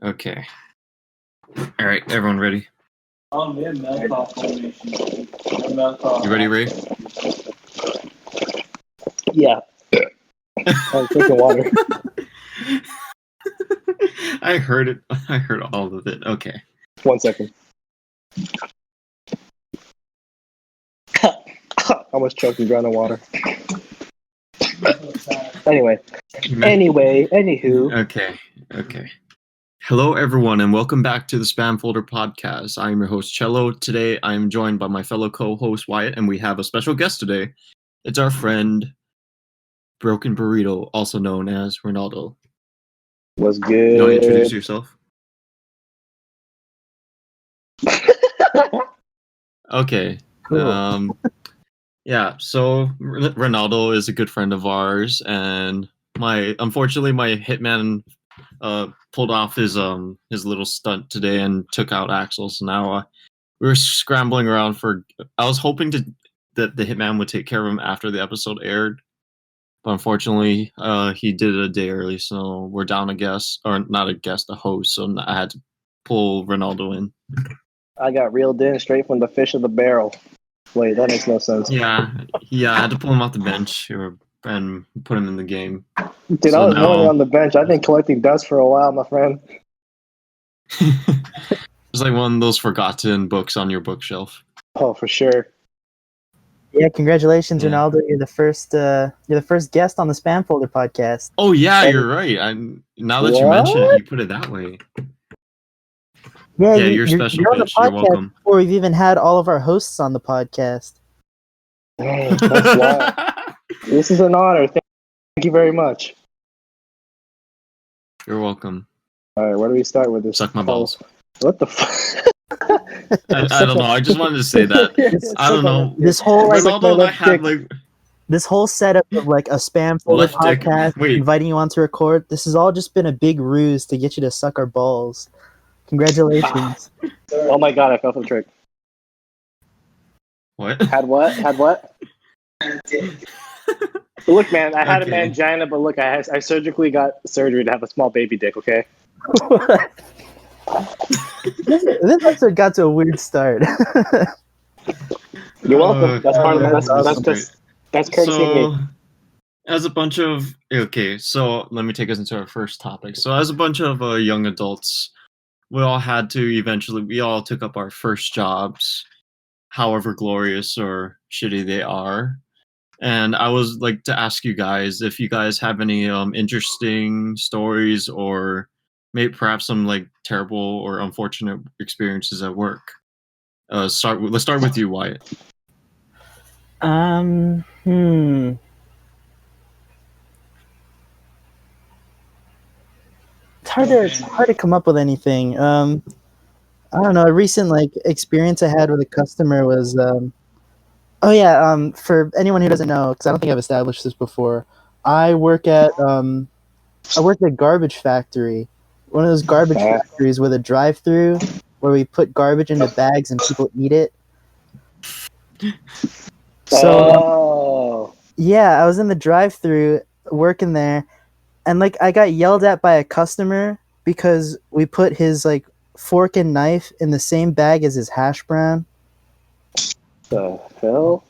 Okay. All right, everyone ready? I'm in Meltdown formation. You ready, Ray? Yeah. I'm drinking water. I heard it. I heard all of it. Okay. 1 second. I almost choked and drowned in water. Anyway, anywho. Okay. Hello, everyone, and welcome back to the Spam Folder Podcast. I am your host, Cello. Today, I am joined by my fellow co-host, Wyatt, and we have a special guest today. It's our friend, Broken Burrito, also known as Reynaldo. Was good. You want to introduce yourself? Okay. Cool. Yeah, so Reynaldo is a good friend of ours, and unfortunately my hitman pulled off his little stunt today and took out Axel. So now we were scrambling around I was hoping that the hitman would take care of him after the episode aired, but unfortunately he did it a day early, so we're down a guest, or not a guest, a host. So I had to pull Reynaldo in. I got reeled in straight from the fish of the barrel. Wait, that makes no sense. Yeah, I had to pull him off the bench and put him in the game. Dude, So I was now- normally on the bench. I've been collecting dust for a while, my friend. It's like one of those forgotten books on your bookshelf. Oh, for sure. Yeah, congratulations, Yeah. Reynaldo. You're the first guest on the Spam Folder podcast. Oh yeah, And- you're right. Now that you mention it, you put it that way. Yeah, Yeah, you're special, you're on the bitch. You're podcast welcome. before we've even had all of our hosts on the podcast. Dang, that's wild. This is an honor. Thank you very much. You're welcome. All right, where do we start with this? Suck my balls. What the fuck? I don't know. I just wanted to say that. I don't know. This whole like, Reynaldo and I left have dick. like this whole setup of like a Spam Folder Left dick. podcast, Wait. inviting you on to record. This has all just been a big ruse to get you to suck our balls. Congratulations. Oh my god, I fell for the trick. what? Had what? Look, man, I had Okay. a mangina, but look, I surgically got surgery to have a small baby dick, okay? This episode got to a weird start. You're welcome. That's part of that's that's courtesy of me. As a bunch of so let me take us into our first topic. So as a bunch of young adults, we all took up our first jobs, however glorious or shitty they are. And I was like to ask you guys if you guys have any interesting stories or maybe perhaps some like terrible or unfortunate experiences at work. Let's start with you, Wyatt. It's hard to come up with anything. I don't know. A recent like experience I had with a customer was for anyone who doesn't know, because I don't think I've established this before, I work at a garbage factory, one of those garbage factories with a drive-through where we put garbage into bags and people eat it. So yeah, I was in the drive-through working there, and like I got yelled at by a customer because we put his like fork and knife in the same bag as his hash brown. The hell?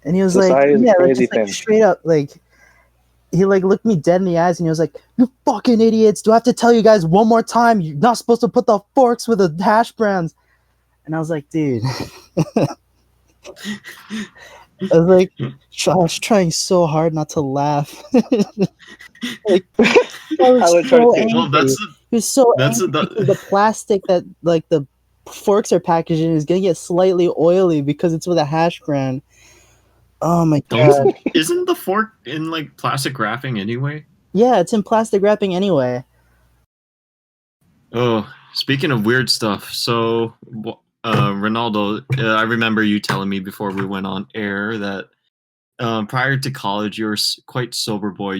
And he was Society is like, a yeah, like, crazy just, like, thing. straight up, like, he like looked me dead in the eyes and he was like, "You fucking idiots! Do I have to tell you guys one more time? You're not supposed to put the forks with the hash browns." And I was like, dude. I was trying so hard not to laugh. Like, I was I would try to so think. angry. Well, He was so that's angry because the plastic that like the forks are packaged in is gonna get slightly oily because it's with a hash brown. Oh my god! Isn't the fork in like plastic wrapping anyway? Yeah, it's in plastic wrapping anyway. Oh, speaking of weird stuff, so Reynaldo, I remember you telling me before we went on air that prior to college you were quite sober boy.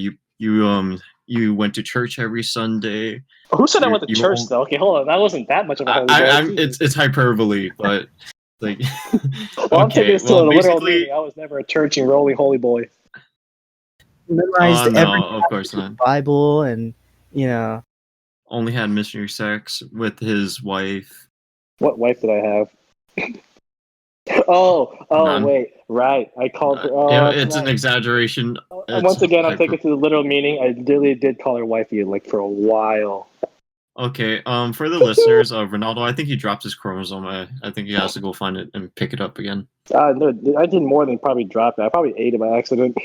You went to church every Sunday. Who said I went to You- church though? Okay, hold on. That wasn't that much of a holy boy. It's hyperbole, but like Well, I'm taking this to a literal basically, meaning. I was never a church and rolling holy boy. Memorized no, every of course not. Bible and only had missionary sex with his wife. What wife did I have? Oh, None. wait, right. I called her. Oh, that's It's an right. exaggeration. Once again, I'm taking it to the literal meaning. I really did call her wifey like for a while. Okay. For the listeners, Reynaldo, I think he dropped his chromosome. I think he has to go find it and pick it up again. No, I did more than probably drop it. I probably ate it by accident.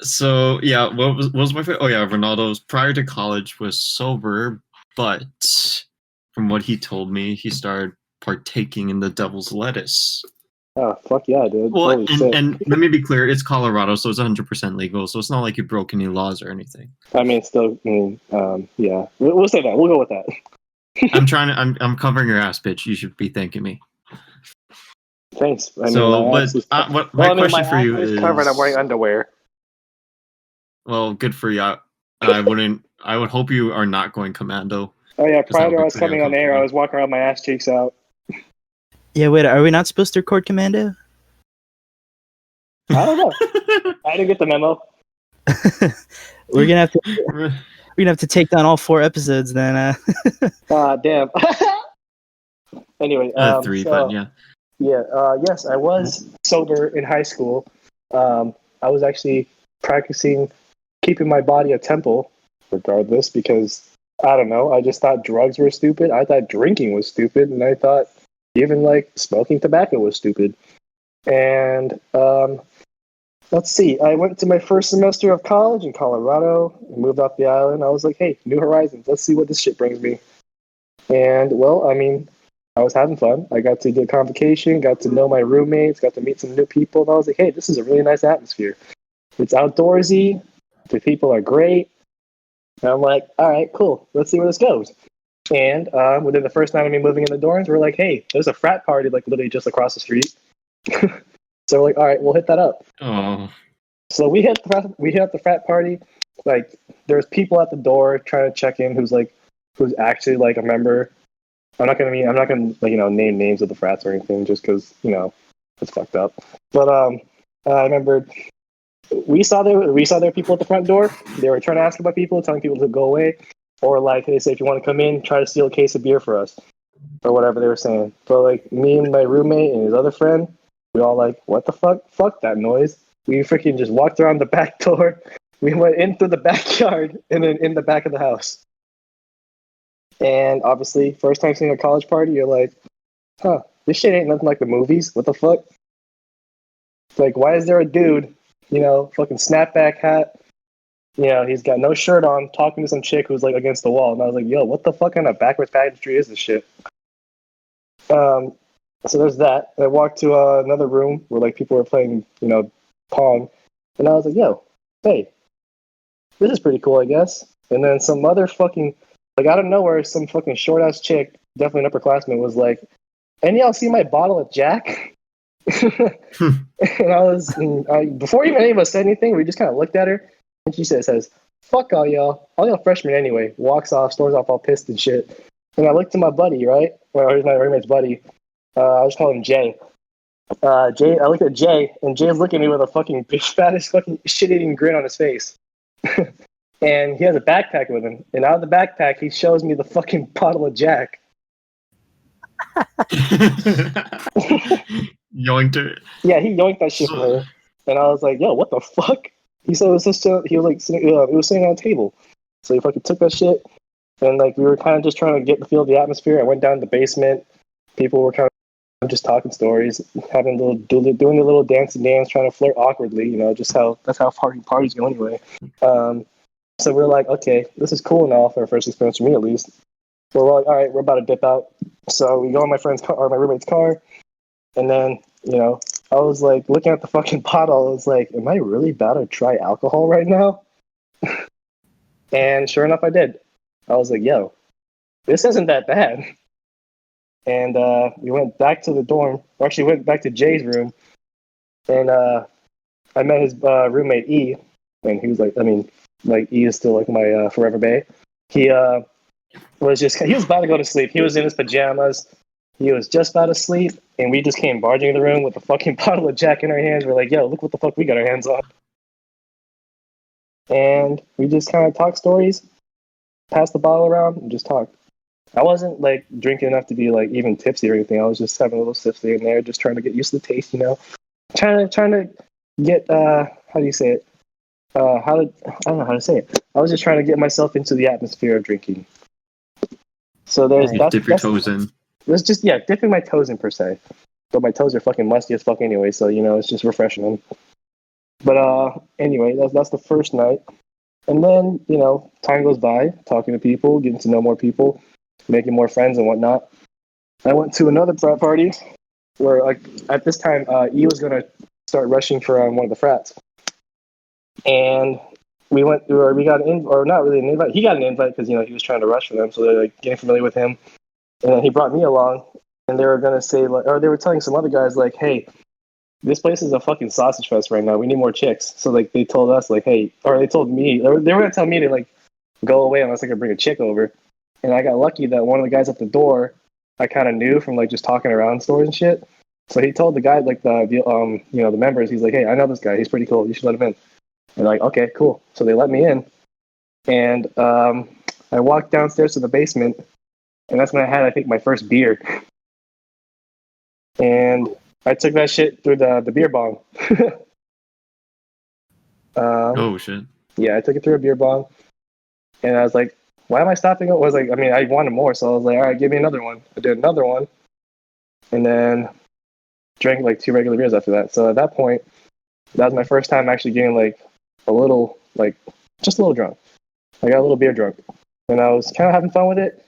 So yeah, what was my favorite? Oh yeah, Reynaldo's prior to college was sober, but from what he told me, he started partaking in the devil's lettuce. Oh, fuck yeah, dude. Well, Holy shit. and let me be clear, it's Colorado, so it's 100% legal. So it's not like you broke any laws or anything. I mean, still, yeah. We'll say that. We'll go with that. I'm covering your ass, bitch. You should be thanking me. Thanks. I mean, So, my but ass is, what my question my for you ass is covered. I'm wearing underwear. well, good for you. I would hope you are not going commando. Oh yeah, 'Cause that prior would to be us pretty coming on air, I uncomfortable. was walking around with my ass cheeks out. Yeah, wait, are we not supposed to record Commando? I don't know. I didn't get the memo. We're gonna have to take down all 4 episodes then. Damn. Anyway, 3, so, but yeah. yeah, yes, I was sober in high school. I was actually practicing keeping my body a temple, regardless, because I don't know. I just thought drugs were stupid. I thought drinking was stupid, and I thought even like smoking tobacco was stupid. And let's see. I went to my first semester of college in Colorado. Moved off the island. I was like, hey, new horizons. Let's see what this shit brings me. And well, I mean, I was having fun. I got to do a convocation, got to know my roommates, got to meet some new people, and I was like, hey, this is a really nice atmosphere. It's outdoorsy. The people are great. And I'm like, all right, cool. Let's see where this goes. And within the first night of me moving in the dorms, we're like, hey, there's a frat party like literally just across the street. So we're like, all right, we'll hit that up. Oh. So we hit the frat party. Like, there's people at the door trying to check in who's actually like a member. I'm not gonna name names of the frats or anything just because it's fucked up. But I remember we saw their people at the front door. They were trying to ask about people, telling people to go away, or like they say if you want to come in, try to steal a case of beer for us, or whatever they were saying. But like me and my roommate and his other friend, we all like, what the fuck? Fuck that noise. We freaking just walked around the back door. We went in through the backyard and then in the back of the house. And obviously, first time seeing a college party, you're like, huh, this shit ain't nothing like the movies. What the fuck? Like, why is there a dude, fucking snapback hat, he's got no shirt on, talking to some chick who's like against the wall. And I was like, yo, what the fuck kind of backwards pageantry is this shit? So there's that. I walked to another room where like people were playing, Pong. And I was like, yo, hey, this is pretty cool, I guess. And then some other fucking, like out of nowhere, some fucking short ass chick, definitely an upperclassman, was like, "Any y'all see my bottle of Jack?" And before even any of us said anything, we just kind of looked at her, and she says, "Fuck all y'all freshmen anyway." Walks off, storms off all pissed and shit. And I looked to my buddy, right? Well, he's my roommate's buddy. I just call him Jay. I looked at Jay, and Jay's looking at me with a fucking big fattest fucking shit-eating grin on his face. And he has a backpack with him. And out of the backpack, he shows me the fucking bottle of Jack. Yoinked it. Yeah, he yoinked that shit from her. And I was like, yo, what the fuck? He said it was it was sitting on a table. So he fucking took that shit. And like we were kind of just trying to get the feel of the atmosphere. I went down to the basement. People were kind of just talking stories, doing the little dance, trying to flirt awkwardly, just that's how parties go anyway. So we're like, okay, this is cool now for our first experience, for me at least. So we're like, all right, we're about to dip out. So we go in my friend's car, or my roommate's car, and then, I was like looking at the fucking bottle. I was like, am I really about to try alcohol right now? And sure enough, I did. I was like, yo, this isn't that bad. And we went back to the dorm, or actually went back to Jay's room, and I met his roommate E, and he was like, E is still like my forever bae. He was about to go to sleep. He was in his pajamas. He was just about to sleep, and we just came barging in the room with a fucking bottle of Jack in our hands. We're like, yo, look what the fuck we got our hands on. and we just kind of talk stories, pass the bottle around, and just talk. I wasn't like drinking enough to be like even tipsy or anything. I was just having a little sips here and there, just trying to get used to the taste, you know. Trying to get how do you say it? I don't know how to say it. I was just trying to get myself into the atmosphere of drinking. So there's Right. Dip your toes in. It was just dipping my toes in per se. But my toes are fucking musty as fuck anyway, so you know it's just refreshing them. But anyway, that's the first night, and then you know time goes by, talking to people, getting to know more people, making more friends and whatnot. I went to another frat party where like at this time E was gonna start rushing for one of the frats, and we got an invite, or not really an invite. He got an invite because you know he was trying to rush for them, so they're like getting familiar with him. And then he brought me along, and they were gonna say like, or they were telling some other guys like, "Hey, this place is a fucking sausage fest right now. We need more chicks." So like they told us like, "Hey," or they told me, they were gonna tell me to like go away unless I could bring a chick over. And I got lucky that one of the guys at the door I kind of knew from like just talking around stores and shit. So he told the guy like the you know the members, he's like, "Hey, I know this guy. He's pretty cool. You should let him in." And like, okay, cool. So they let me in, and I walked downstairs to the basement. And that's when I had, I think, my first beer. And I took that shit through the beer bong. Oh shit. Yeah, I took it through a beer bong. And I was like, why am I stopping? I was like, I mean, I wanted more. So I was like, all right, give me another one. I did another one. And then drank like 2 regular beers after that. So at that point, that was my first time actually getting like a little, like, just a little drunk. I got a little beer drunk. And I was kind of having fun with it.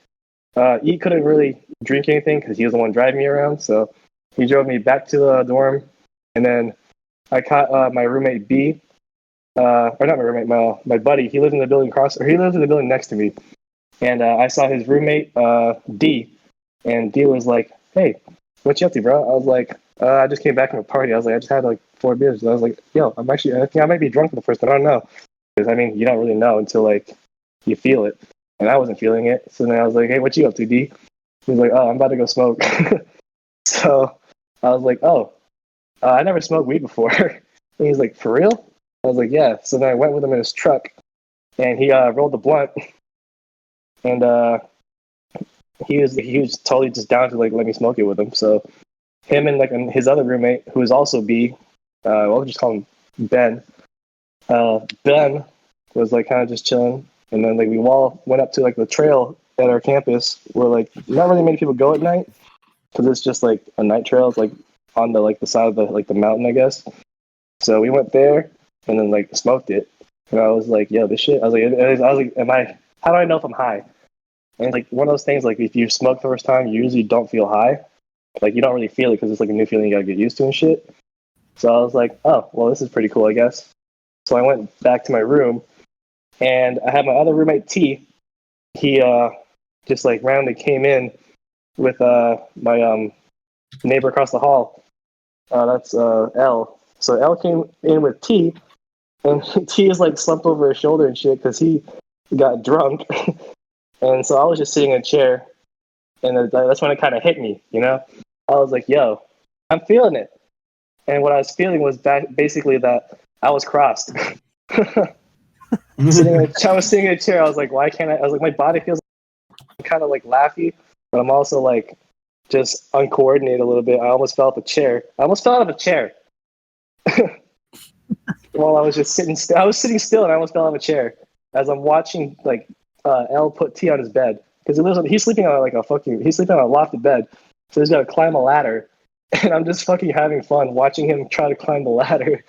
E couldn't really drink anything because he was the one driving me around, so he drove me back to the dorm, and then I caught my roommate B, or not my roommate, my buddy. He lived in the building he lived in the building next to me, and I saw his roommate D, and D was like, "Hey, what you up to, bro?" I was like, "I just came back from a party." I was like, "I just had like 4 beers." And I was like, "Yo, I think I might be drunk for the first time. I don't know," because I mean, you don't really know until like you feel it. And I wasn't feeling it. So then I was like, "Hey, what you up to, D?" He was like, "Oh, I'm about to go smoke." So I was like, "Oh, I never smoked weed before." And he's like, "For real?" I was like, "Yeah." So then I went with him in his truck, and he rolled the blunt, and he was totally just down to like let me smoke it with him. So him and like his other roommate, who is also B, we'll just call him Ben. Ben was like kind of just chilling. And then like we all went up to like the trail at our campus where like not really many people go at night because it's just like a night trail. It's like on the like the side of the mountain, I guess. So we went there and then like smoked it. And I was like, "Yo, this shit." I was like, how do I know if I'm high? And it's like one of those things like if you smoke the first time, you usually don't feel high. Like you don't really feel it because it's like a new feeling you gotta get used to and shit. So I was like, "Oh, well, this is pretty cool, I guess." So I went back to my room. And I had my other roommate T. He just like randomly came in with my neighbor across the hall. That's L. So L came in with T, and T is like slumped over his shoulder and shit because he got drunk. And so I was just sitting in a chair, and that's when it kind of hit me, you know. I was like, "Yo, I'm feeling it," and what I was feeling was basically that I was crossed. I was sitting in a chair. I was like, why can't I? I was like, my body feels kind of like laughy, but I'm also like just uncoordinated a little bit. I almost fell off a chair. I almost fell out of a chair while I was just sitting still. I was sitting still and I almost fell out of a chair as I'm watching like L put T on his bed because he's sleeping on he's sleeping on a lofted bed, so he's got to climb a ladder, and I'm just fucking having fun watching him try to climb the ladder.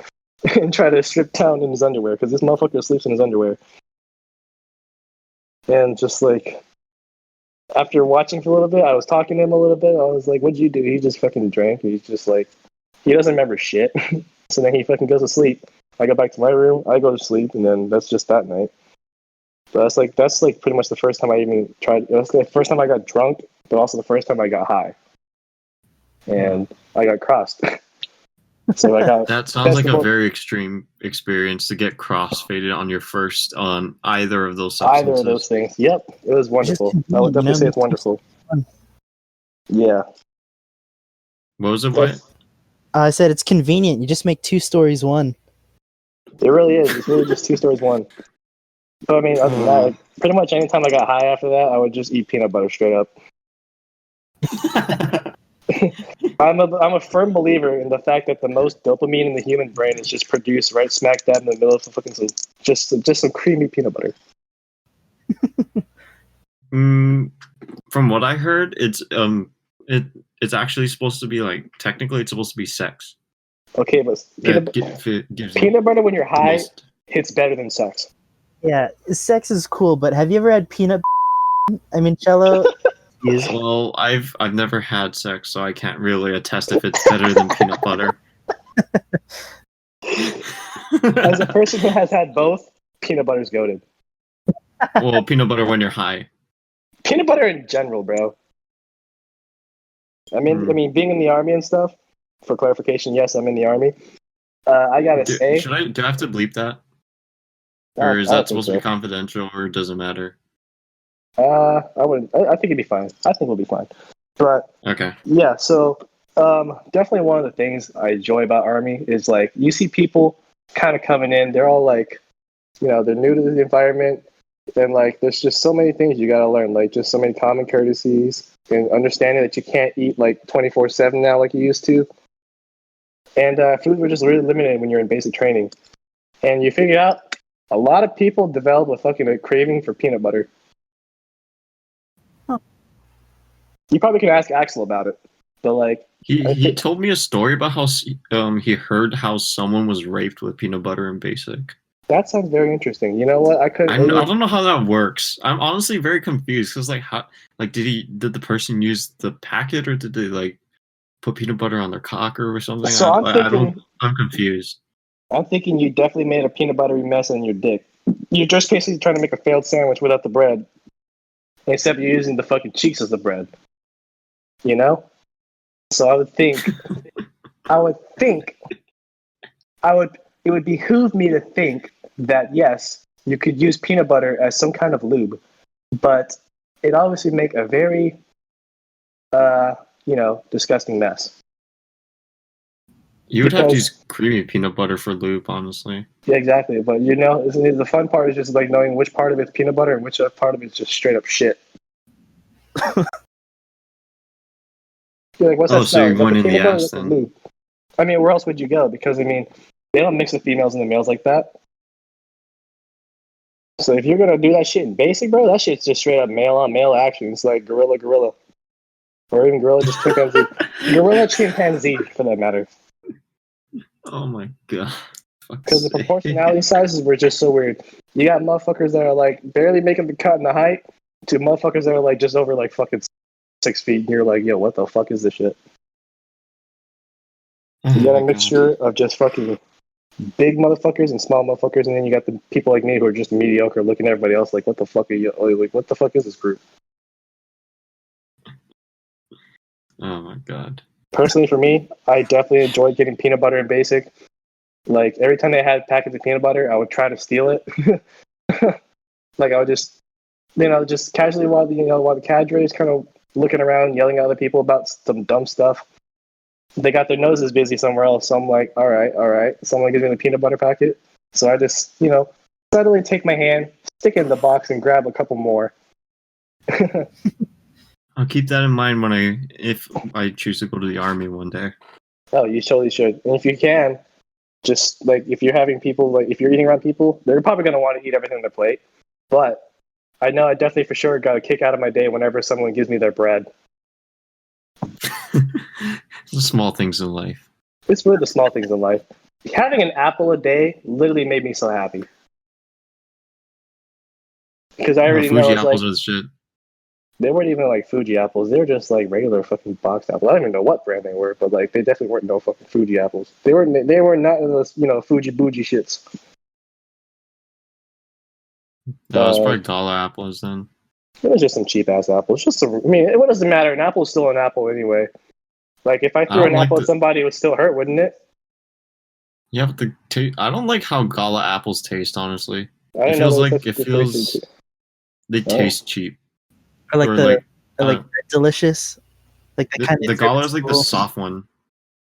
And try to strip down in his underwear because this motherfucker sleeps in his underwear. And just like after watching for a little bit, I was talking to him a little bit. I was like, "What'd you do?" He just fucking drank. He's just like, he doesn't remember shit. So then he fucking goes to sleep. I go back to my room. I go to sleep, and then that's just that night. But that's like pretty much the first time I even tried. That's the first time I got drunk, but also the first time I got high, and I got crossed. So I got That sounds like a very extreme experience to get crossfaded on your first on either of those substances. Either of those things. Yep, it was wonderful. I would definitely say it's wonderful. Yeah. What was it? What? I said it's convenient. You just make 2 stories one. It really is. It's really just 2 stories one. But I mean, other than that, like, pretty much anytime I got high after that, I would just eat peanut butter straight up. I'm a firm believer in the fact that the most dopamine in the human brain is just produced right smack dab in the middle of the fucking some creamy peanut butter. From what I heard, it's actually supposed to be like technically it's supposed to be sex. Okay, but peanut butter when you're high hits better than sex. Yeah, sex is cool, but have you ever had peanut? I mean, cello. Well, I've never had sex, so I can't really attest if it's better than peanut butter. As a person who has had both, peanut butter's goated. Well, peanut butter when you're high. Peanut butter in general, bro. I mean, being in the army and stuff. For clarification, yes, I'm in the army. I gotta say, do I have to bleep that, or is that supposed to be confidential, or does it matter? I wouldn't. I think it'd be fine. I think we'll be fine. But okay, yeah. So, definitely one of the things I enjoy about army is like you see people kind of coming in. They're all like, they're new to the environment, and like there's just so many things you gotta learn. Like just so many common courtesies and understanding that you can't eat like 24/7 now like you used to. And food was just really limited when you're in basic training. And you figure out a lot of people develop a fucking craving for peanut butter. Huh. You probably can ask Axel about it. But like he told me a story about how he heard how someone was raped with peanut butter in basic. That sounds very interesting. You know what? I don't know how that works. I'm honestly very confused because did the person use the packet or did they like put peanut butter on their cock or something? So I'm confused. I'm thinking you definitely made a peanut buttery mess in your dick. You're just basically trying to make a failed sandwich without the bread. Except you're using the fucking cheeks as the bread. You know? So I would think it would behoove me to think that yes, you could use peanut butter as some kind of lube, but it obviously make a very disgusting mess. You would have to use creamy peanut butter for lube, honestly. Yeah, exactly. But the fun part is just like knowing which part of it's peanut butter and which part of it's just straight up shit. You're like, what's that smell? So you're going in the ass then? I mean, where else would you go? Because I mean, they don't mix the females and the males like that. So if you're gonna do that shit in basic, bro, that shit's just straight up male on male action. It's like gorilla, or even gorilla just chimpanzee, gorilla chimpanzee for that matter. Oh my god! Because the proportionality sizes were just so weird. You got motherfuckers that are like barely making the cut in the height, to motherfuckers that are like just over like fucking 6 feet, and you're like, yo, what the fuck is this shit? You got a mixture of just fucking big motherfuckers and small motherfuckers, and then you got the people like me who are just mediocre, looking at everybody else like, what the fuck are you? Like, what the fuck is this group? Oh my god. Personally, for me, I definitely enjoyed getting peanut butter in basic. Like every time they had packets of peanut butter, I would try to steal it. Like I would just, just casually while the cadre is kind of looking around, yelling at other people about some dumb stuff. They got their noses busy somewhere else. So I'm like, all right. Someone gives me the peanut butter packet. So I just, suddenly take my hand, stick it in the box, and grab a couple more. I'll keep that in mind if I choose to go to the army one day. Oh, you totally should. And if you can, just like if you're having people, like if you're eating around people, they're probably going to want to eat everything on their plate. But I know I definitely for sure got a kick out of my day whenever someone gives me their bread. The small things in life. It's really the small things in life. Having an apple a day literally made me so happy. Because I already know Fuji it's apples like, are the shit. they weren't even like Fuji apples. They were just like regular fucking boxed apples. I don't even know what brand they were, but like they definitely weren't no fucking Fuji apples. They were not in those Fuji bougie shits. No, it's probably gala apples then. It was just some cheap ass apples. What does it matter? An apple's still an apple anyway. Like if I threw an apple at somebody, it would still hurt, wouldn't it? Yeah, but I don't like how gala apples taste. Honestly, They taste cheap. Or like delicious. Like the gala is like the soft one.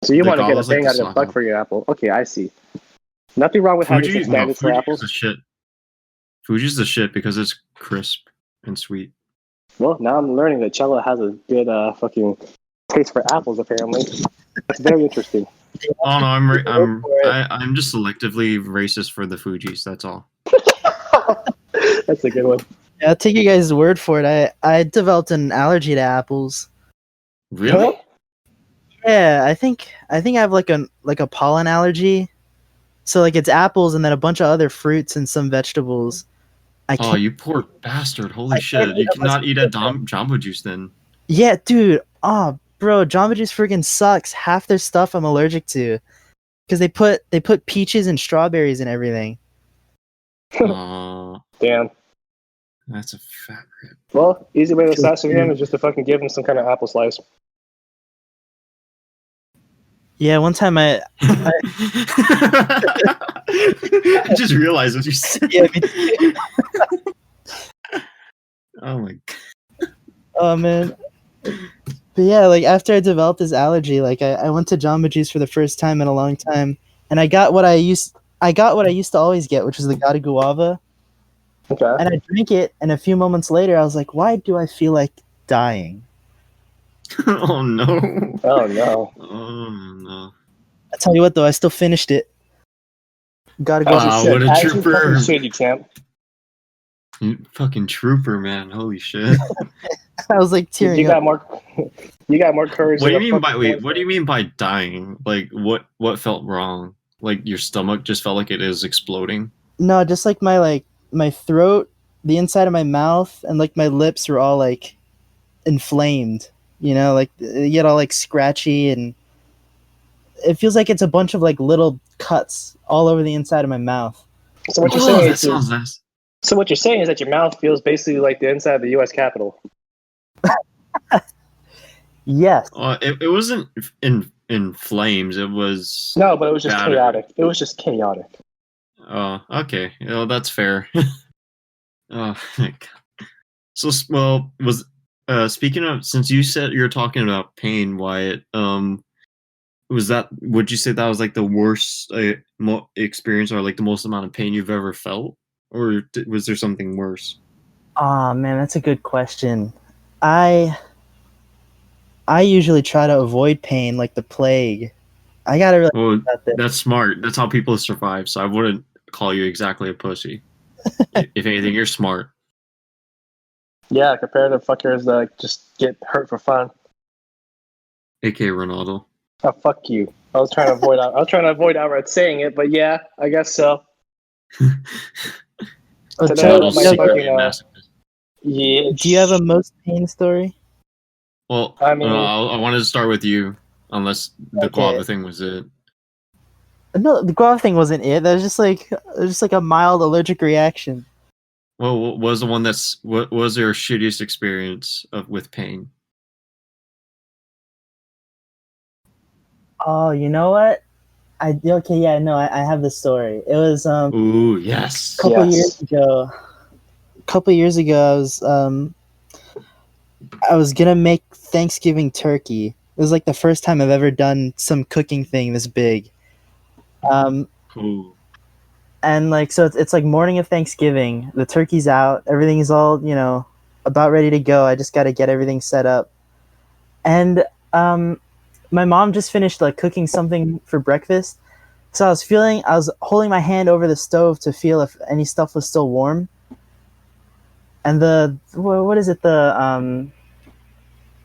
So you want to get a bang out of the buck for your apple? Okay, I see. Nothing wrong with having some Fuji, no, standards for Fuji is apples. the shit. Fuji's the shit because it's crisp and sweet. Well, now I'm learning that Cello has a good fucking taste for apples. Apparently, that's very interesting. Oh no, for it. I'm just selectively racist for the Fujis. That's all. That's a good one. Yeah, I'll take you guys' word for it. I developed an allergy to apples. Really? Huh? Yeah, I think I have like a pollen allergy. So like it's apples and then a bunch of other fruits and some vegetables. I Oh, can't. you poor bastard! Holy I can't shit! eat You unless cannot it's eat a different. Jamba Juice then. Yeah, dude. Oh, bro, Jamba Juice freaking sucks. Half their stuff I'm allergic to because they put peaches and strawberries and everything. Oh, Damn. that's a fat rip. Well, easy way to Feels assassinate him weird. is just to fucking give him some kind of apple slice. Yeah, one time I I just realized what you said. yeah, Oh my god. oh man. But yeah, like after I developed this allergy, like I went to Jamba Juice for the first time in a long time, and I got what I used to always get, which was the Gata Guava, Okay. and I drank it, and a few moments later, I was like, why do I feel like dying? Oh no. Oh no. Oh no. I tell you what, though, I still finished it. Gata As you Guava. Wow, should. what a As you fucking trooper. should, you champ. You fucking trooper, man. Holy shit. I was like You tearing got up. more. You got more courage. What do than you a mean by fucking wait? What do you boyfriend. mean by dying? Like what felt wrong? Like your stomach just felt like it is exploding. No, just like my throat, the inside of my mouth, and like my lips were all like inflamed. You know, like you get all like scratchy, and it feels like it's a bunch of like little cuts all over the inside of my mouth. So what you're Oh, saying that is your, sounds nice. so what you're saying is that your mouth feels basically like the inside of the U.S. Capitol. Yes. It wasn't in flames. It was No, but it was just battered. chaotic. It was just chaotic. Oh, okay. Oh, that's fair. Oh my god. So, well, was speaking of, since you said you're talking about pain, Wyatt, was that, would you say that was like the worst experience or like the most amount of pain you've ever felt? Or was there something worse? Oh man, that's a good question. I I usually try to avoid pain like the plague. I gotta really Well, think about this. that's smart. That's how people survive. So I wouldn't call you exactly a pussy. If anything, you're smart. Yeah, compared to fuckers that just get hurt for fun. AKA Reynaldo. Oh, fuck you. I was trying to avoid. I was trying to avoid outright saying it, but yeah, I guess so. Oh, Today, Joe, Reynaldo's my secretly fucking, a masochist. Yeah. do you have a most pain story? Well, I mean- I wanted to start with you, unless the Okay. guava thing was it. No, the guava thing wasn't it. That was just like a mild allergic reaction. Well, what was the one what was your shittiest experience with pain? Oh, you know what? Okay, yeah, no, I have the story. It was Ooh, yes. couple Yes. years ago. A couple years ago, I was gonna make Thanksgiving turkey. It was like the first time I've ever done some cooking thing this big. Ooh. And like so it's like morning of Thanksgiving. The turkey's out. Everything's all about ready to go. I just got to get everything set up. And my mom just finished like cooking something for breakfast. So I was holding my hand over the stove to feel if any stuff was still warm. And what is it, the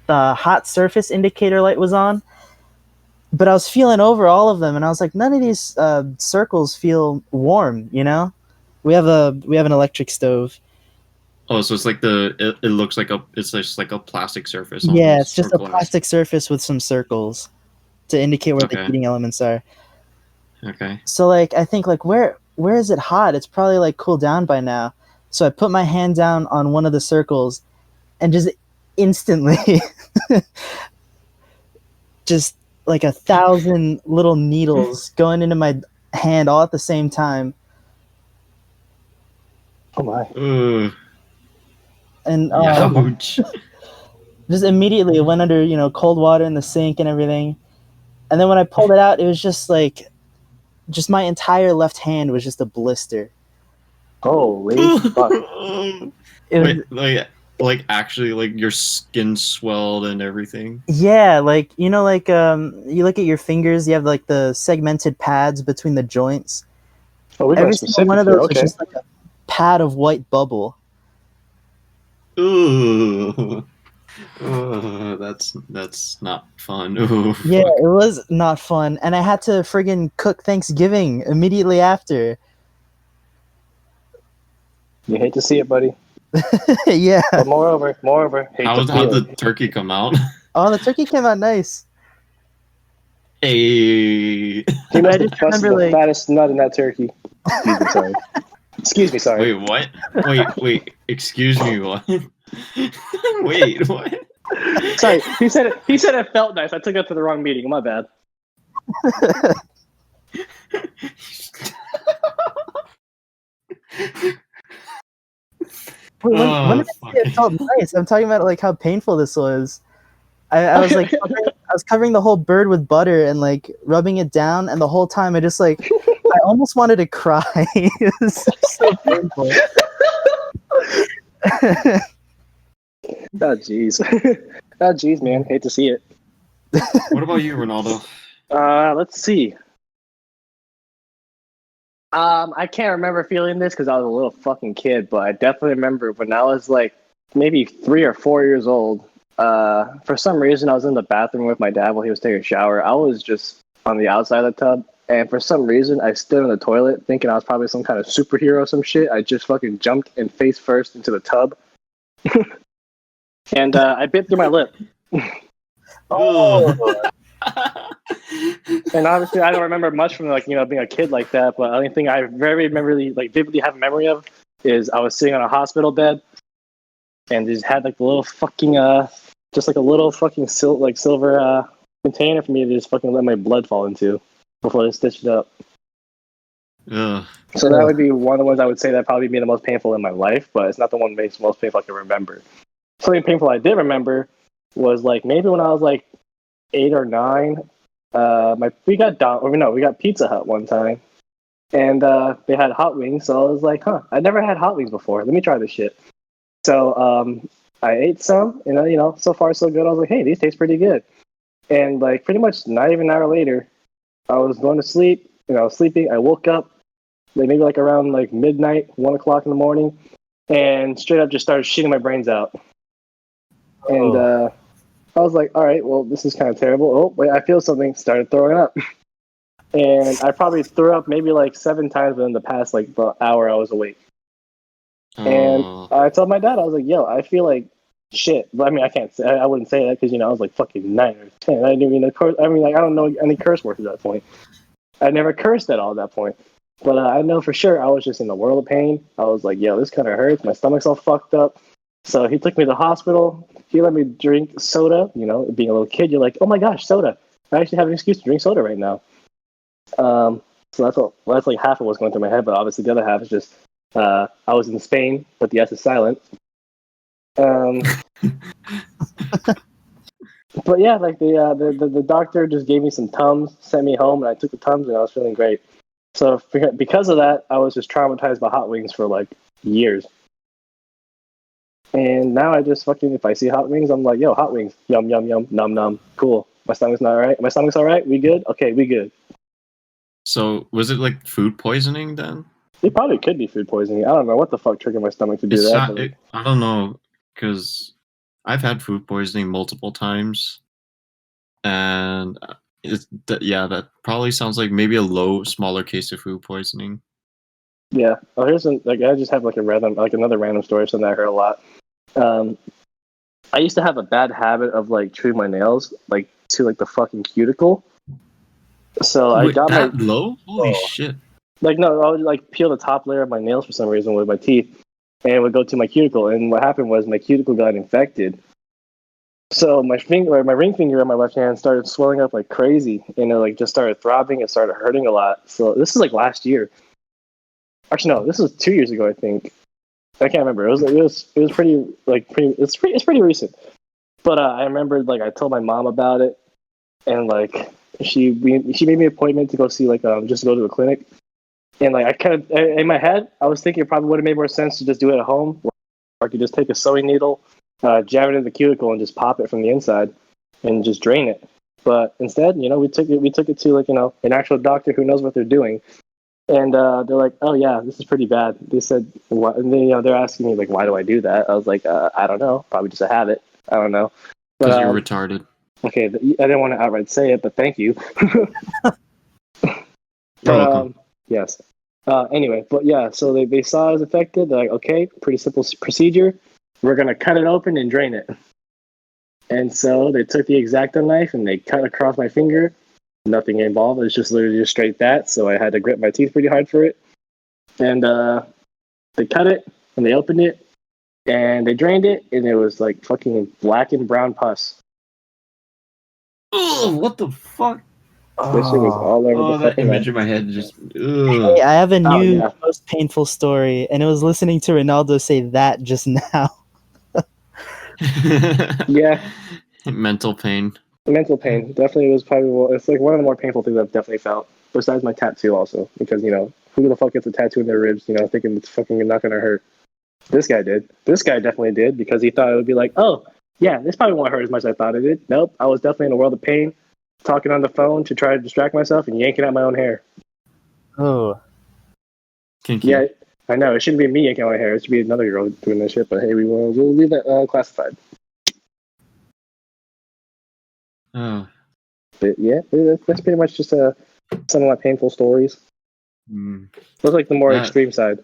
hot surface indicator light was on, but I was feeling over all of them, and I was like, none of these circles feel warm. We have an electric stove. Oh, so it's like it looks like it's just like a plastic surface. Yeah, Almost, it's just or a glass. plastic surface with some circles to indicate where the Okay. heating elements are. Okay. So like I think like where is it hot? It's probably like cooled down by now. So I put my hand down on one of the circles, and just instantly, just like 1,000 little needles going into my hand all at the same time. Oh my. Ugh. And Ouch. just immediately it went under cold water in the sink and everything. And then when I pulled it out, it was just like just my entire left hand was just a blister. Holy fuck! It was, Wait, like actually, like your skin swelled and everything. yeah, like you look at your fingers, you have like the segmented pads between the joints. Oh, we got Every single one specific of here. those was Okay. just like a pad of white bubble. Ooh. That's not fun. Ooh, Yeah, fuck. it was not fun, and I had to friggin' cook Thanksgiving immediately after. You hate to see it, buddy. Yeah. But moreover, hate to How'd feel the it. turkey come out? Oh, the turkey came out nice. Hey. He I must have just busted remember, the like, fattest nut in that turkey. Excuse me, sorry. Wait, what? Wait. Excuse me, what? Wait, what? Sorry, he said it felt nice. I took it to the wrong meeting. My bad. when Oh, did I fuck. say it felt nice? I'm talking about like how painful this was. I was like I was covering the whole bird with butter and like rubbing it down, and the whole time I almost wanted to cry. It was so painful. Oh jeez. Oh jeez, man. Hate to see it. What about you, Reynaldo? Let's see. I can't remember feeling this because I was a little fucking kid, but I definitely remember when I was like maybe 3 or 4 years old. For some reason, I was in the bathroom with my dad while he was taking a shower. I was just on the outside of the tub, and for some reason, I stood in the toilet thinking I was probably some kind of superhero or some shit. I just fucking jumped and face first into the tub, and I bit through my lip. Oh. And obviously, I don't remember much from being a kid like that. But the only thing I very vividly have a memory of is I was sitting on a hospital bed, and they just had like the little fucking just like a little fucking silver container for me to just fucking let my blood fall into before they stitched it up. Ugh. So that would be one of the ones I would say that probably be the most painful in my life, but it's not the one that makes most painful I can remember. Something painful I did remember was like maybe when I was like 8 or 9. We got Pizza Hut one time, and they had hot wings. So I was like, I never had hot wings before. Let me try this shit. So I ate some, and so far so good. I was like, hey, these taste pretty good. And like pretty much not even an hour later, I was going to sleep. I was sleeping. I woke up, like maybe like around like midnight, 1 o'clock in the morning, and straight up just started shitting my brains out. And I was like, all right, well, this is kind of terrible. Oh, wait, I feel something. Started throwing up. And I probably threw up maybe like 7 times within the past like the hour I was awake. And I told my dad, I was like, yo, I feel like shit. But I mean, I wouldn't say that because, I was like fucking 9 or 10. I didn't even curse. I mean, like, I don't know any curse words at that point. I never cursed at all at that point. But I know for sure I was just in a world of pain. I was like, yo, this kind of hurts. My stomach's all fucked up. So he took me to the hospital. He let me drink soda. Being a little kid, you're like, oh my gosh, soda. I actually have an excuse to drink soda right now. So that's like half of what's going through my head. But obviously the other half is just I was in Spain, but the S is silent. But yeah, like the doctor just gave me some Tums, sent me home, and I took the Tums, and I was feeling great. So because of that, I was just traumatized by hot wings for like years. And now I just fucking, if I see hot wings, I'm like, yo, hot wings, yum yum yum, num num, cool. My stomach's not alright. My stomach's alright. We good? Okay, we good. So was it like food poisoning then? It probably could be food poisoning. I don't know what the fuck triggered my stomach to do that. I don't know, because I've had food poisoning multiple times, and that probably sounds like maybe a smaller case of food poisoning. Yeah. Oh, here's I just have another random story, something I heard a lot. I used to have a bad habit of like chewing my nails like to like the fucking cuticle. So I got that low? Holy shit! Like no, I would like peel the top layer of my nails for some reason with my teeth, and it would go to my cuticle. And what happened was my cuticle got infected. So my ring finger on my left hand started swelling up like crazy, and it like just started throbbing. It started hurting a lot. So this is like last year. Actually, no, this was 2 years ago, I think. I can't remember. It was pretty recent. But I remember like I told my mom about it, and like she made me an appointment to go see just go to a clinic. And like I kind of in my head, I was thinking it probably would have made more sense to just do it at home, or I could just take a sewing needle, jam it in the cuticle, and just pop it from the inside, and just drain it. But instead, we took it to an actual doctor who knows what they're doing, and they're like, oh yeah, this is pretty bad. They said what, and then they're asking me like, why do I do that? I was like, I don't know, probably just a habit. I don't know. Because you're retarded. Okay, I didn't want to outright say it, but thank you. You're welcome. Yes. Anyway, but yeah, so they saw I was affected. They're like, okay, pretty simple procedure. We're going to cut it open and drain it. And so they took the X-Acto knife and they cut across my finger. Nothing involved. It was just literally just straight that. So I had to grit my teeth pretty hard for it. And they cut it and they opened it and they drained it. And it was like fucking black and brown pus. Oh, what the fuck? This shit was all over the that image in my head just. Ugh. Hey, I have a new most painful story, and it was listening to Reynaldo say that just now. Yeah. Mental pain. Mental pain definitely was probably. It's like one of the more painful things I've definitely felt. Besides my tattoo, also because who the fuck gets a tattoo in their ribs? Thinking it's fucking not gonna hurt. This guy did. This guy definitely did because he thought it would be like, oh yeah, this probably won't hurt as much as I thought it did. Nope, I was definitely in a world of pain. Talking on the phone to try to distract myself and yanking out my own hair. Oh. Kinky. Yeah, I know. It shouldn't be me yanking out my hair. It should be another girl doing this shit. But hey, we'll leave that classified. Oh. But yeah, that's pretty much just some of my painful stories. Those like the more extreme side.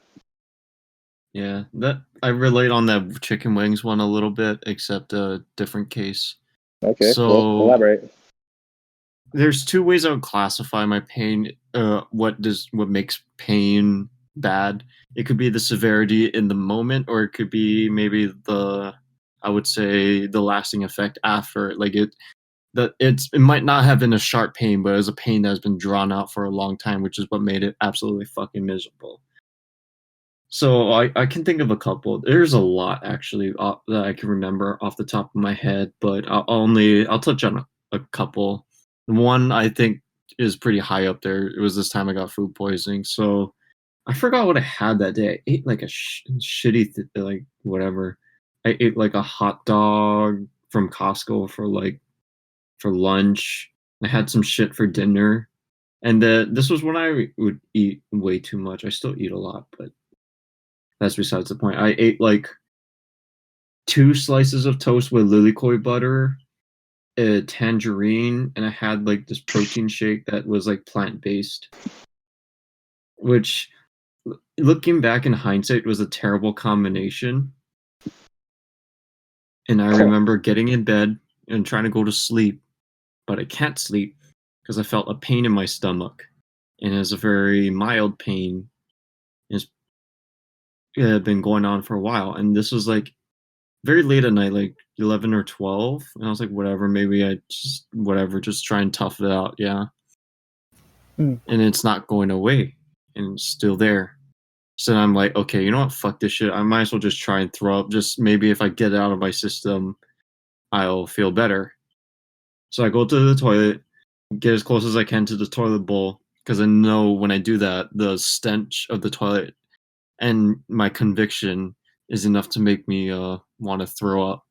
Yeah, that I relate on that chicken wings one a little bit, except a different case. Okay, so well, elaborate. There's two ways I would classify my pain. What makes pain bad? It could be the severity in the moment, or it could be maybe I would say the lasting effect after. Like it might not have been a sharp pain, but it was a pain that has been drawn out for a long time, which is what made it absolutely fucking miserable. So I can think of a couple. There's a lot actually that I can remember off the top of my head, but I'll touch on a couple. One I think is pretty high up there. It was this time I got food poisoning. So I forgot what I had that day. I ate like a shitty like whatever. I ate like a hot dog from Costco for lunch. I had some shit for dinner, and this was when I would eat way too much. I still eat a lot, but that's besides the point. I ate like 2 slices of toast with lilikoi butter, a tangerine, and I had like this protein shake that was like plant-based. Which, looking back in hindsight, was a terrible combination. And I remember getting in bed and trying to go to sleep, but I can't sleep because I felt a pain in my stomach. And it was a very mild pain. It had been going on for a while, and this was like very late at night, like 11 or 12, and I was like, whatever, maybe just try and tough it out. And it's not going away, and it's still there. So I'm like, okay, you know what, fuck this shit, I might as well just try and throw up. Just maybe if I get it out of my system, I'll feel better. So I go to the toilet, get as close as I can to the toilet bowl, because I know when I do that, the stench of the toilet and my conviction is enough to make me want to throw up.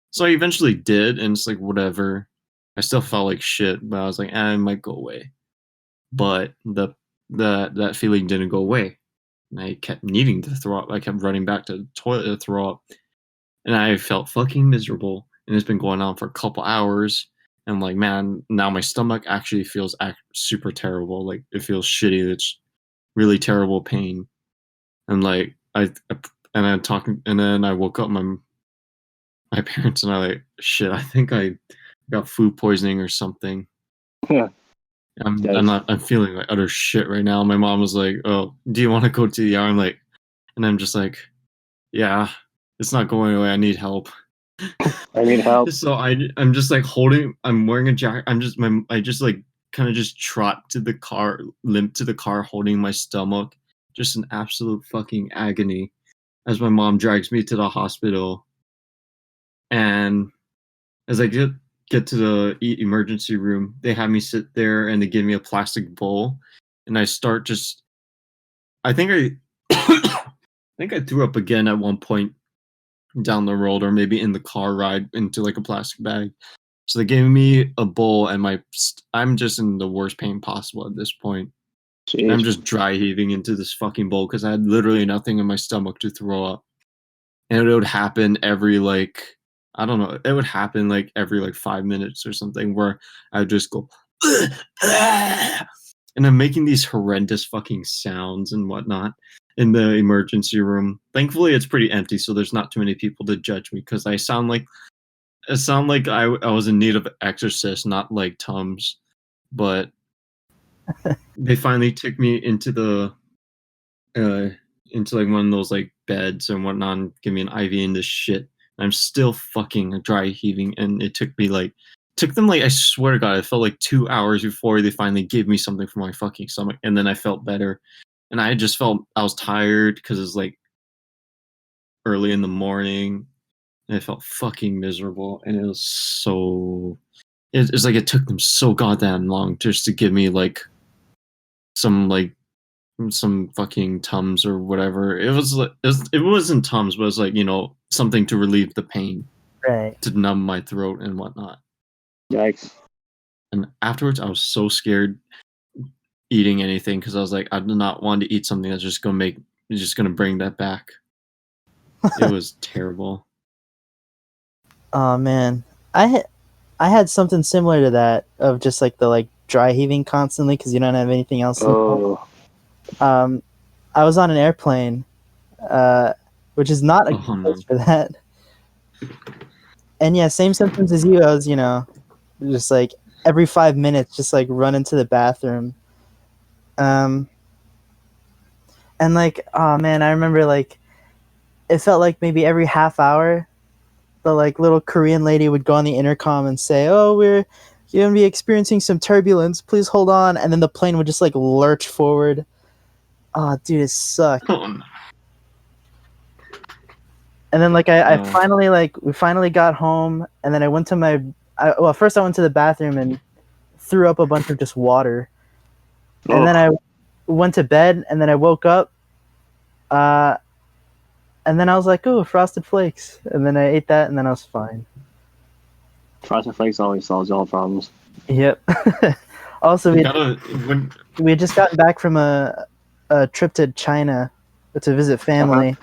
So I eventually did, and it's like, whatever. I still felt like shit, but I was like, it might go away. But that feeling didn't go away. And I kept needing to throw up. I kept running back to the toilet to throw up. And I felt fucking miserable. And it's been going on for a couple hours. And I'm like, man, now my stomach actually feels super terrible. Like, it feels shitty. It's really terrible pain. And like I'm talking, and then I woke up my parents, and I like, shit, I think I got food poisoning or something. Yeah. I'm feeling like utter shit right now. My mom was like, oh, do you want to go to the ER? And I'm just like, yeah, it's not going away. I need help. I need help. So I'm just like I'm wearing a jacket. I just like kind of just trot to the car, limp to the car, holding my stomach. Just an absolute fucking agony as my mom drags me to the hospital. And as I get get to the emergency room, they have me sit there and they give me a plastic bowl, and I start just. I think I threw up again at one point down the road, or maybe in the car ride into like a plastic bag. So they gave me a bowl, and I'm just in the worst pain possible at this point. And I'm just dry heaving into this fucking bowl because I had literally nothing in my stomach to throw up. And it would happen every like, I don't know, it would happen like every like 5 minutes or something, where I would just go and I'm making these horrendous fucking sounds and whatnot in the emergency room. Thankfully it's pretty empty, so there's not too many people to judge me, because I sound like I was in need of exorcist, not like Tums. But they finally took me into the into like one of those like beds and whatnot, and give me an IV in this shit. I'm still fucking dry heaving, and it took them like, I swear to God, it felt like 2 hours before they finally gave me something for my fucking stomach, and then I felt better. And I just felt I was tired because it's like early in the morning, and I felt fucking miserable, and it was so. It's like it took them so goddamn long just to give me like some fucking Tums or whatever. It wasn't Tums, but it was like, something to relieve the pain, Right. to numb my throat and whatnot. Yikes. And afterwards, I was so scared eating anything, because I was like, I do not want to eat something that's just gonna bring that back. It was terrible. Oh man, I had something similar to that, of just like the like dry heaving constantly because you don't have anything else. Oh. I was on an airplane, which is not a good place for that. And yeah, same symptoms as you. I was, just like every 5 minutes, just like run into the bathroom. And like, oh man, I remember like it felt like maybe every half hour, the like little Korean lady would go on the intercom and say, "Oh, you're gonna be experiencing some turbulence. Please hold on." And then the plane would just like lurch forward. Oh, dude, it sucked. And then like we finally got home, and then I went to first I went to the bathroom and threw up a bunch of just water. And then I went to bed, and then I woke up, and then I was like, "Oh, Frosted Flakes," and then I ate that, and then I was fine. Frosted Flakes always solves all problems. Yep. Also, we had just gotten back from a trip to China to visit family.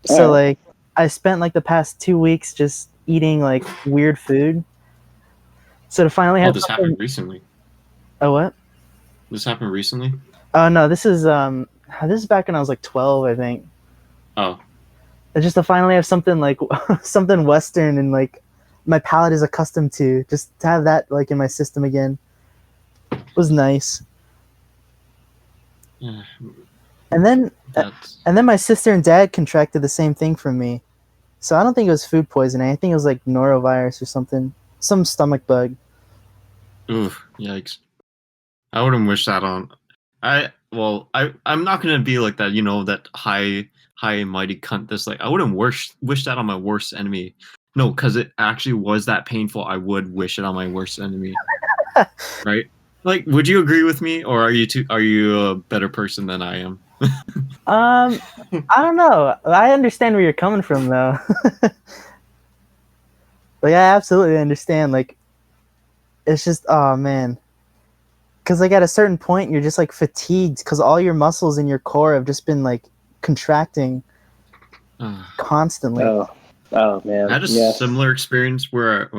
So like I spent like the past 2 weeks just eating like weird food. So to finally have this happened recently. Oh, what? This happened recently? Oh no, this is back when I was like 12, I think. Oh. It's just to finally have something like something Western and like my palate is accustomed to, just to have that like in my system again was nice. Yeah. And then my sister and dad contracted the same thing from me. So I don't think it was food poisoning. I think it was like norovirus or something, some stomach bug. Ooh, yikes. I wouldn't wish that on. I'm not gonna be like that, that high and mighty cunt that's like, I wouldn't wish that on my worst enemy. No, because it actually was that painful. I would wish it on my worst enemy. Right? Like, would you agree with me, or are you a better person than I am? I don't know. I understand where you're coming from, though. Like, I absolutely understand. Like, it's just, oh man, because like at a certain point, you're just like fatigued because all your muscles in your core have just been like contracting constantly. Oh man, I had a similar experience where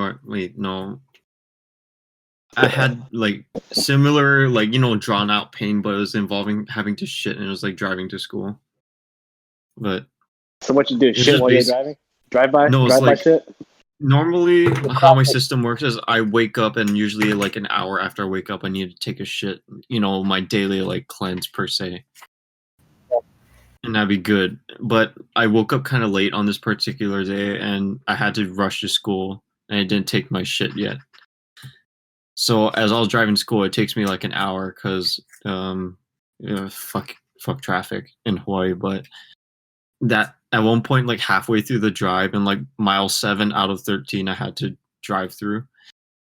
I had like similar, like, drawn out pain, but it was involving having to shit, and it was like driving to school. But so what you do? Shit while you're driving? Drive by? No, it's like shit? Normally how my system works is I wake up, and usually like an hour after I wake up I need to take a shit, my daily like cleanse per se. And that'd be good. But I woke up kind of late on this particular day, and I had to rush to school, and I didn't take my shit yet. So as I was driving to school, it takes me like an hour because fuck traffic in Hawaii. But that at one point, like halfway through the drive, and like mile 7 out of 13, I had to drive through.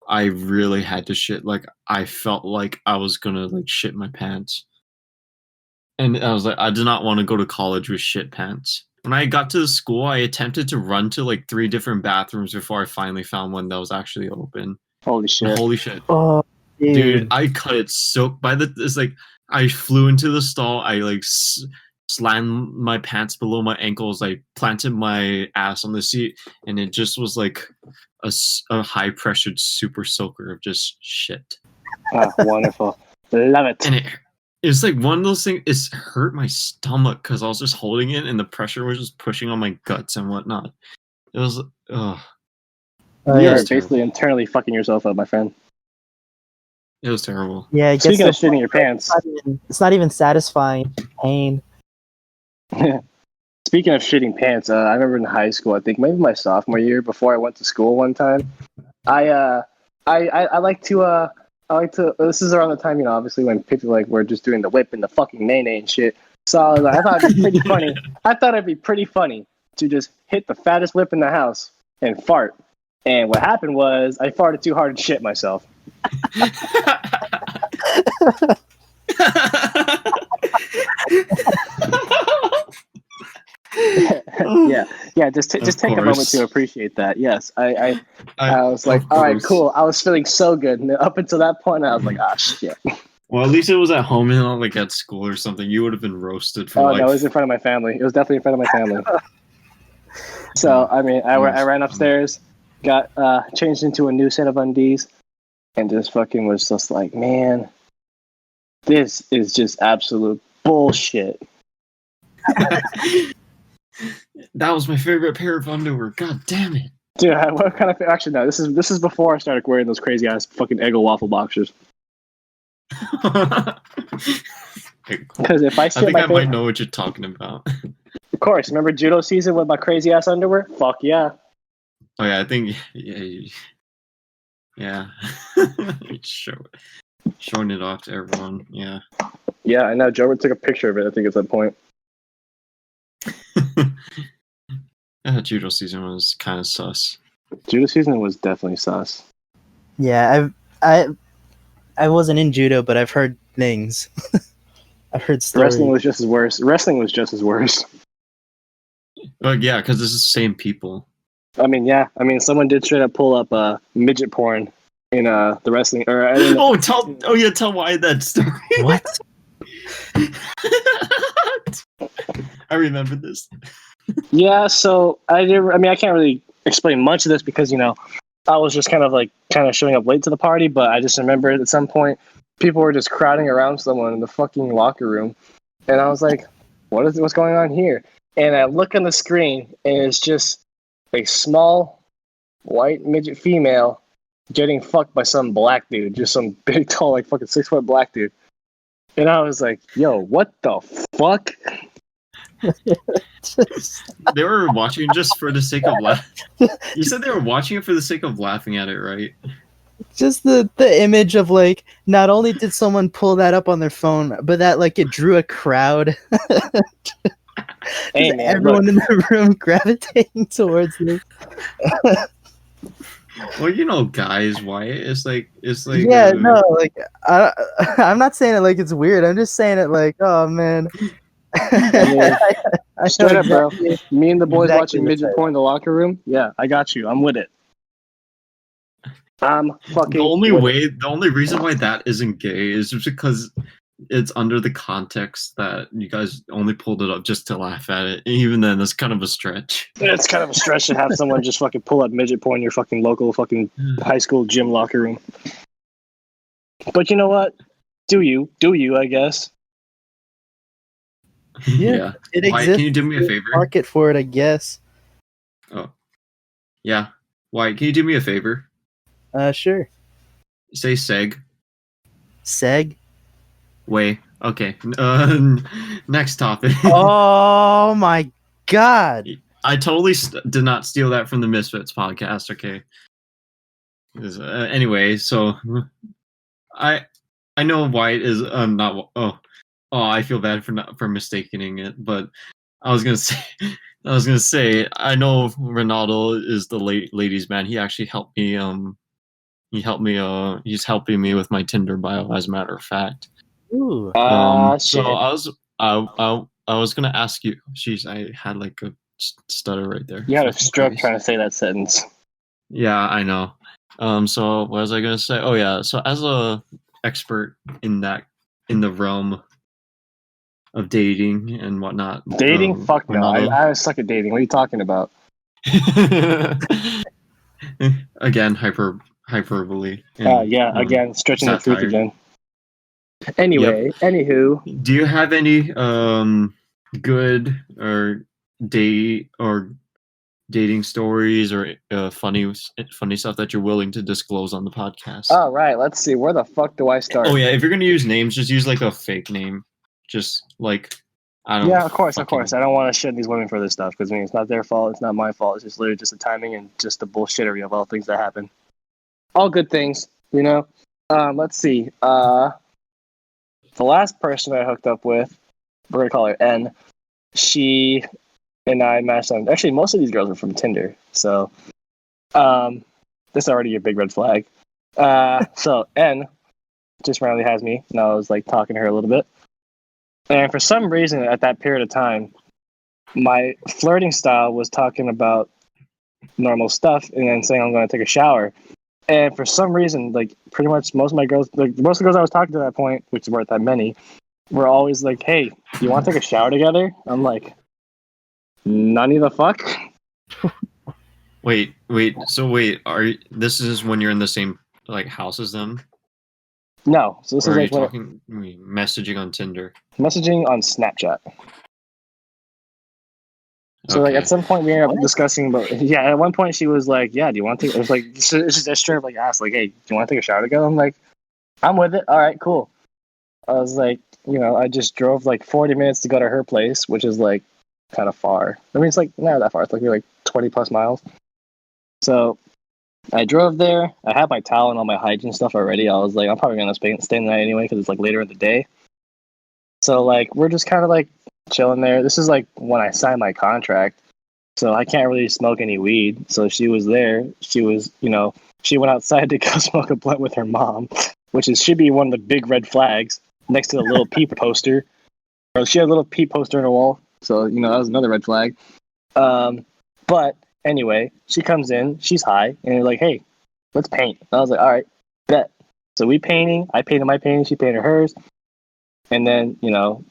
I really had to shit. Like I felt like I was gonna like shit my pants. And I was like, I did not want to go to college with shit pants. When I got to the school, I attempted to run to like 3 different bathrooms before I finally found one that was actually open. Holy shit. Holy shit. Oh, Dude, I cut it so it's like I flew into the stall. I like slammed my pants below my ankles. I planted my ass on the seat, and it just was like a high pressured super soaker of just shit. Oh, wonderful. Love it. And it's like one of those things. It's hurt my stomach because I was just holding it, and the pressure was just pushing on my guts and whatnot. It was Oh, You're yeah. basically internally fucking yourself up, my friend. It was terrible. Yeah, it gets Speaking to of the point shitting your pants. it's not even satisfying. Pain. Speaking of shitting pants, I remember in high school, I think maybe my sophomore year, before I went to school one time, I like to this is around the time, obviously when people like were just doing the whip and the fucking nay and shit. So I thought it'd be pretty funny. I thought it'd be pretty funny to just hit the fattest whip in the house and fart. And what happened was I farted too hard and shit myself. yeah. Just take a moment to appreciate that. Yes, I was like, all right, cool. I was feeling so good, and up until that point, I was like, ah, shit. Well, at least it was at home and not like at school or something. You would have been roasted for. Oh like... no, it was in front of my family. It was definitely in front of my family. So I mean, I ran upstairs, got changed into a new set of undies, and just fucking was just like, man, this is just absolute bullshit. That was my favorite pair of underwear. God damn it, dude! What kind of actually no? This is before I started wearing those crazy ass fucking Eggo waffle boxers. Because if I think I might know what you're talking about. Of course, remember judo season with my crazy ass underwear? Fuck yeah! Oh yeah, I think yeah. Showing it off to everyone. Yeah. Yeah, I know. Joe took a picture of it. I think at that point. Judo season was kind of sus. Judo season was definitely sus. Yeah, I wasn't in judo, but I've heard things. I've heard stories. Wrestling was just as worse. But yeah, because it's the same people. I mean, someone did straight up pull up midget porn in the wrestling. Tell why that story. What? I remember this. Yeah, so I can't really explain much of this because I was just kind of showing up late to the party, but I just remember at some point people were just crowding around someone in the fucking locker room, and I was like, what's going on here? And I look on the screen, and it's just a small white midget female getting fucked by some black dude, just some big tall like fucking 6 foot black dude. And I was like, yo, what the fuck? They were watching just for the sake of laughing. You said they were watching it for the sake of laughing at it, right? Just the image of like, not only did someone pull that up on their phone, but that like it drew a crowd. Hey, man, everyone in the room gravitating towards this. Well, guys, Wyatt, it's like yeah, no, like I'm not saying it like it's weird. I'm just saying it like, oh man. I straight up, bro. Me and the boys watching midget porn in the locker room. Yeah, I got you. I'm with it. I'm fucking. The only reason why that isn't gay is just because it's under the context that you guys only pulled it up just to laugh at it. And even then, it's kind of a stretch. It's kind of a stretch to have someone just fucking pull up midget porn in your fucking local fucking high school gym locker room. But you know what? Do you? I guess. Yeah, it exists. Can you do me a favor? Market for it, I guess. Oh, yeah. Wyatt, can you do me a favor? Sure. Say seg. Seg? Way. Okay. Next topic. Oh my god. I totally did not steal that from the Misfits podcast, okay? Anyway, so I know Wyatt is not I feel bad for mistaking it, but I was gonna say I know Reynaldo is the ladies' man. He actually helped me He helped me. He's helping me with my Tinder bio, as a matter of fact. Ooh. So Shit. I was gonna ask you. Jeez, I had like a stutter right there. You had a Fucking stroke Christ. trying to say that sentence. Yeah, I know. So what was I gonna say? Oh yeah. So as a expert in the realm of dating and whatnot. Dating? Fuck no. Reynaldo. I suck at dating. What are you talking about? Again, hyperbole. Yeah, again, stretching the truth satire. again. Anyway, anywho. Do you have any good or dating stories or funny stuff that you're willing to disclose on the podcast? All right, let's see. Where the fuck do I start? Oh yeah, if you're gonna use names, just use like a fake name. Just like I don't. Yeah, of course. I don't want to shit these women for this stuff because it's not their fault. It's not my fault. It's just literally just the timing and just the bullshittery of all things that happen. All good things, you know. Let's see. The last person I hooked up with, we're gonna call her N. She and I matched on. Actually, most of these girls are from Tinder, so this is already a big red flag. So N just randomly has me, and I was like talking to her a little bit. And for some reason, at that period of time, my flirting style was talking about normal stuff and then saying I'm going to take a shower. And for some reason, like pretty much most of the girls I was talking to at that point, which weren't that many, were always like, "Hey, you want to take a shower together?" I'm like, "None of the fuck." Wait. So this is when you're in the same like house as them? No. So this Or is are like you talking messaging on Tinder? messaging on Snapchat. So like at some point we ended up discussing, but yeah, at one point she was like, "Yeah, do you want to?" It was like it's just a straight up like asked, like, "Hey, do you want to take a shower together?" I'm like, "I'm with it. All right, cool." I was like, I just drove like 40 minutes to go to her place, which is like kind of far. I mean, it's like not that far. It's like 20 plus miles. So I drove there. I had my towel and all my hygiene stuff already. I was like, I'm probably gonna stay the night anyway because it's like later in the day. So like we're just kind of like chilling there. This is like when I signed my contract, so I can't really smoke any weed. So she was there. She was, she went outside to go smoke a blunt with her mom, which should be one of the big red flags next to the little peep poster. Or she had a little peep poster on her wall, so that was another red flag. But anyway, she comes in. She's high, and they're like, "Hey, let's paint." And I was like, "All right, bet." So we painting. I painted my painting. She painted hers. And then,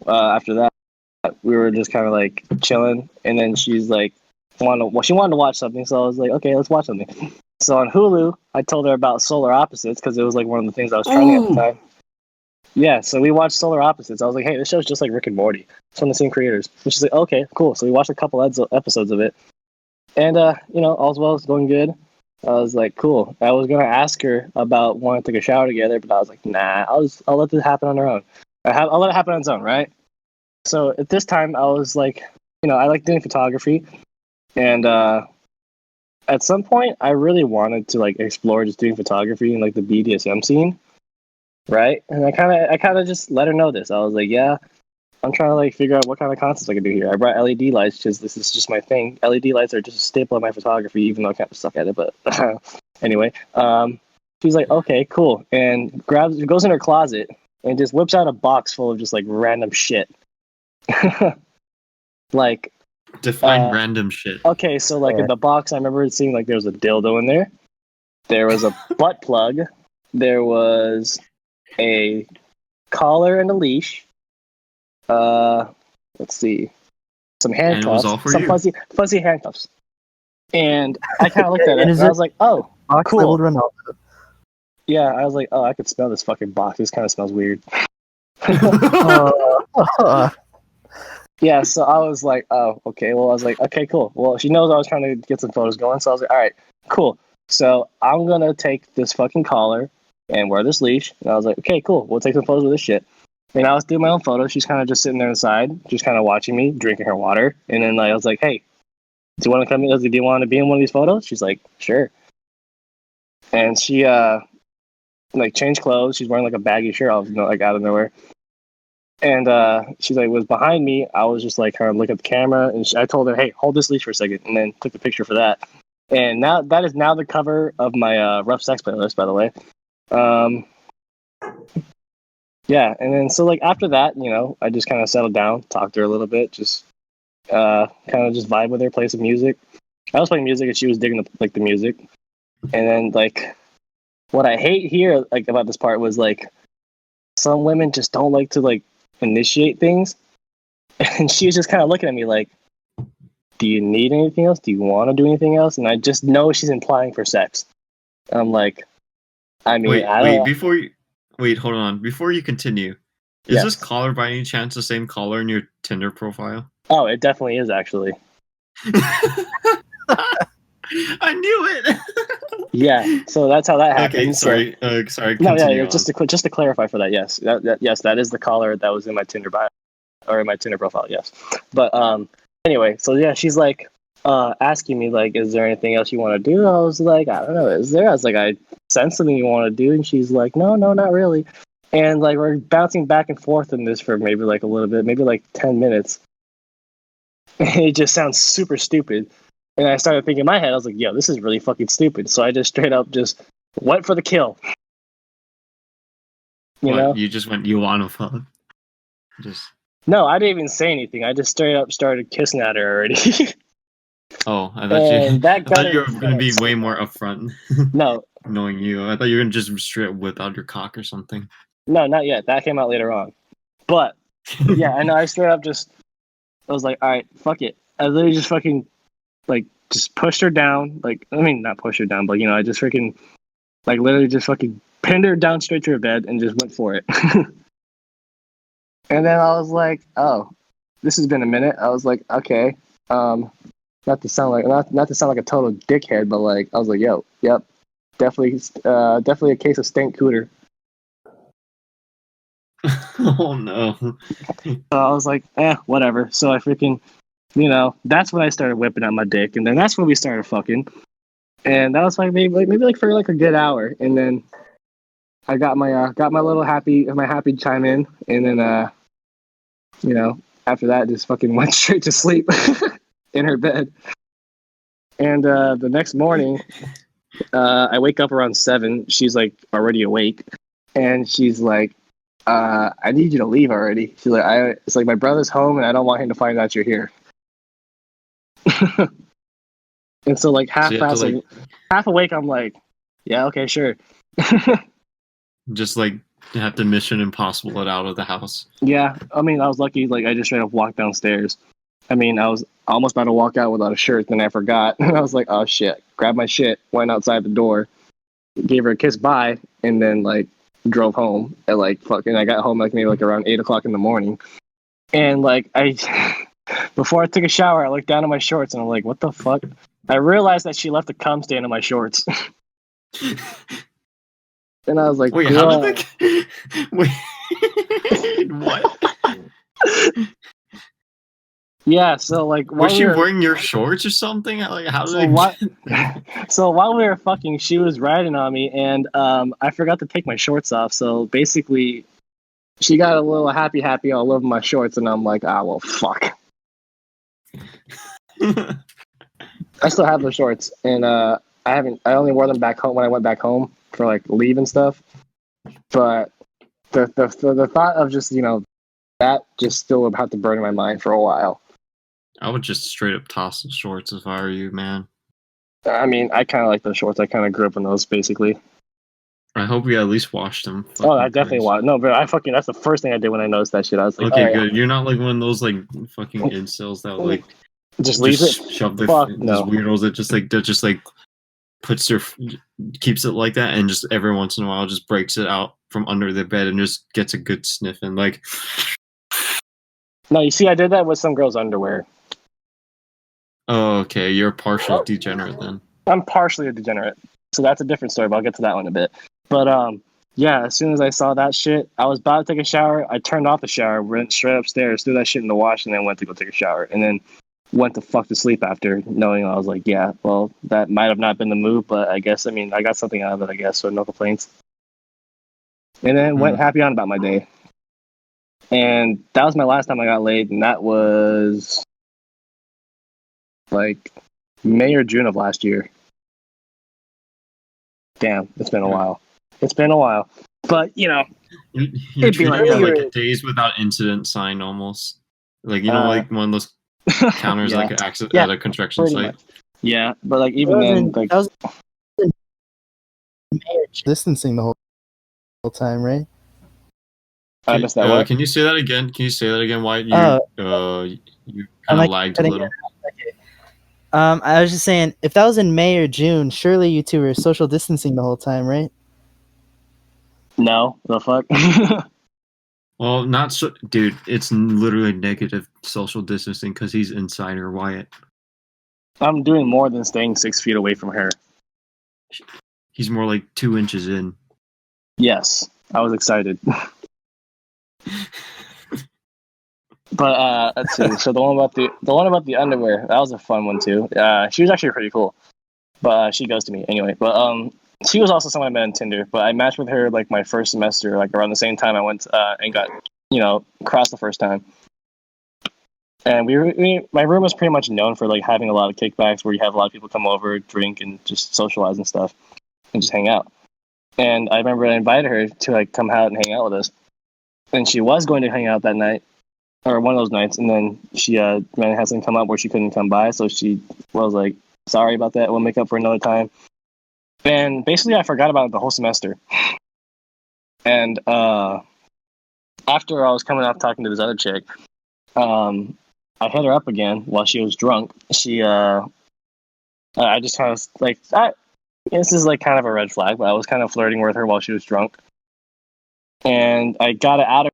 after that, we were just kind of like chilling. And then she's like, she wanted to watch something. So I was like, okay, let's watch something. So on Hulu, I told her about Solar Opposites because it was like one of the things I was trending at the time. Yeah, so we watched Solar Opposites. I was like, hey, this show's just like Rick and Morty. It's from the same creators. And she's like, okay, cool. So we watched a couple episodes of it. And, all's well, it's going good. I was like, cool. I was going to ask her about wanting to take a shower together, but I was like, nah, I'll let this happen on her own. I'll let it happen on its own, right? So at this time, I was like, I like doing photography, and at some point, I really wanted to like explore just doing photography in like the BDSM scene, right? And I kind of just let her know this. I was like, yeah, I'm trying to like figure out what kind of concepts I can do here. I brought LED lights because this is just my thing. LED lights are just a staple of my photography, even though I kind of suck at it. But anyway, she's like, okay, cool, and goes in her closet. And just whips out a box full of just like random shit. Like define random shit. Okay, so like in the box, I remember seeing like there was a dildo in there. There was a butt plug. There was a collar and a leash. Let's see, some handcuffs, some fuzzy handcuffs. And I kind of looked at it and I was like, "Oh, cool." Reynaldo. Yeah, I was like, "Oh, I could smell this fucking box. This kind of smells weird." Yeah, so I was like, oh, okay. Well, I was like, okay, cool. Well, she knows I was trying to get some photos going, so I was like, all right, cool. So I'm gonna take this fucking collar and wear this leash. And I was like, okay, cool. We'll take some photos of this shit. And I was doing my own photos. She's kind of just sitting there inside, just kind of watching me, drinking her water. And then like I was like, hey, do you want to come in? Do you want to be in one of these photos? She's like, sure. And she like changed clothes. She's wearing like a baggy shirt out of nowhere. And she's like, was behind me. I was just like, kind of look at the camera, and I told her, hey, hold this leash for a second, and then took the picture for that. And now that is now the cover of my rough sex playlist, by the way. Yeah, and then so like after that, I just kind of settled down, talked to her a little bit, just kind of just vibe with her, play some music. I was playing music and she was digging the music. And then like what I hate here like about this part was like some women just don't like to like initiate things. And she was just kind of looking at me like, do you need anything else? Do you want to do anything else? And I just know she's implying for sex. And I'm like, I mean, wait, hold on. Before you continue, is this collar by any chance the same collar in your Tinder profile? Oh, it definitely is actually. I knew it. Yeah, so that's how that happened. Okay, sorry. Sorry. No, yeah. Just to clarify for that, yes, that is the collar that was in my Tinder bio or in my Tinder profile. Yes, but anyway, so yeah, she's like asking me like, is there anything else you want to do? I was like, I don't know, is there? I was like, I sense something you want to do, and she's like, no, not really. And like we're bouncing back and forth in this for maybe like a little bit, maybe like 10 minutes. It just sounds super stupid. And I started thinking in my head, I was like, yo, this is really fucking stupid. So I just straight up just went for the kill. You know? You just went, you want to fuck? No, I didn't even say anything. I just straight up started kissing at her already. Oh, I thought you were going to be way more upfront. No. Knowing you. I thought you were going to just straight whip out your cock or something. No, not yet. That came out later on. But, yeah, I know. I straight up I was like, all right, fuck it. I literally just fucking, like, just pushed her down. Like, I mean, not push her down, but, I just freaking, like, literally just fucking pinned her down straight to her bed and just went for it. And then I was like, oh, this has been a minute. I was like, okay. Not to sound like a total dickhead, but like I was like, yo, yep, definitely a case of stank cooter. Oh no. So I was like, whatever. So I freaking, that's when I started whipping out my dick, and then that's when we started fucking, and that was like maybe for like a good hour, and then I got my little happy chime in, and then after that just fucking went straight to sleep in her bed. And the next morning, I wake up around 7. She's like already awake, and she's like, "I need you to leave already." She's like, "It's like my brother's home, and I don't want him to find out you're here." And so, like half awake, I'm like, "Yeah, okay, sure." Just like have to Mission Impossible it out of the house. Yeah, I mean, I was lucky. Like I just straight up walked downstairs. I mean, I was almost about to walk out without a shirt, then I forgot. And I was like, oh shit. Grabbed my shit, went outside the door, gave her a kiss bye, and then like drove home. And like fucking I got home like maybe like around 8 o'clock in the morning. And like before I took a shower, I looked down at my shorts and I'm like, what the fuck? I realized that she left a cum stain on my shorts. And I was like, wait, how did they wait what? Yeah, so like was she wearing your shorts or something? Like how did So while we were fucking, she was riding on me, and I forgot to take my shorts off. So basically, she got a little happy all over my shorts, and I'm like, well, fuck. I still have those shorts, and I only wore them back home when I went back home for like leave and stuff. But the thought of just that just still about to burn in my mind for a while. I would just straight up toss the shorts if I were you, man. I mean, I kind of like those shorts. I kind of grew up in those, basically. I hope you at least washed them. Oh, I definitely washed. No, but that's the first thing I did when I noticed that shit. I was like, okay, good. You're not like one of those like fucking incels that like just leave it. Shove their no. weirdos that just like keeps it like that, and just every once in a while just breaks it out from under their bed and just gets a good sniff and like. No, you see, I did that with some girls' underwear. Oh, okay. You're a partial degenerate then. I'm partially a degenerate. So that's a different story, but I'll get to that one in a bit. But yeah, as soon as I saw that shit, I was about to take a shower. I turned off the shower, went straight upstairs, threw that shit in the wash, and then went to go take a shower. And then went to fuck to sleep after, knowing I was like, yeah, well, that might have not been the move, but I guess, I got something out of it, I guess, so no complaints. And then went happy on about my day. And that was my last time I got laid, and that was like May or June of last year. Damn, it's been a while. It's been a while. But, You're It'd be like treating it that. like a days without incident sign almost. Like, like one of those counters yeah. like at a construction Pretty site. much. Yeah, but like even then, like that was distancing the whole time, right? I missed that what? Can you say that again? Can you say that again? Why you kind of lagged a little? I was just saying, if that was in May or June, surely you two were social distancing the whole time, right? No, the fuck. Well, not so, dude. It's literally negative social distancing because he's inside her, Wyatt. I'm doing more than staying 6 feet away from her. He's more like 2 inches in. Yes, I was excited. But let's see. So the one about the underwear, that was a fun one too. She was actually pretty cool, but she ghosted me anyway. But she was also someone I met on Tinder. But I matched with her like my first semester, like around the same time I went and got crossed the first time. And my room was pretty much known for like having a lot of kickbacks where you have a lot of people come over, drink, and just socialize and stuff, and just hang out. And I remember I invited her to like come out and hang out with us, and she was going to hang out that night. Or one of those nights, and then she had something come up where she couldn't come by, so she was like, sorry about that, we'll make up for another time. And basically I forgot about it the whole semester. And after I was coming off talking to this other chick, I hit her up again while she was drunk. I just kind of like, this is like kind of a red flag, but I was kind of flirting with her while she was drunk. And I got it out of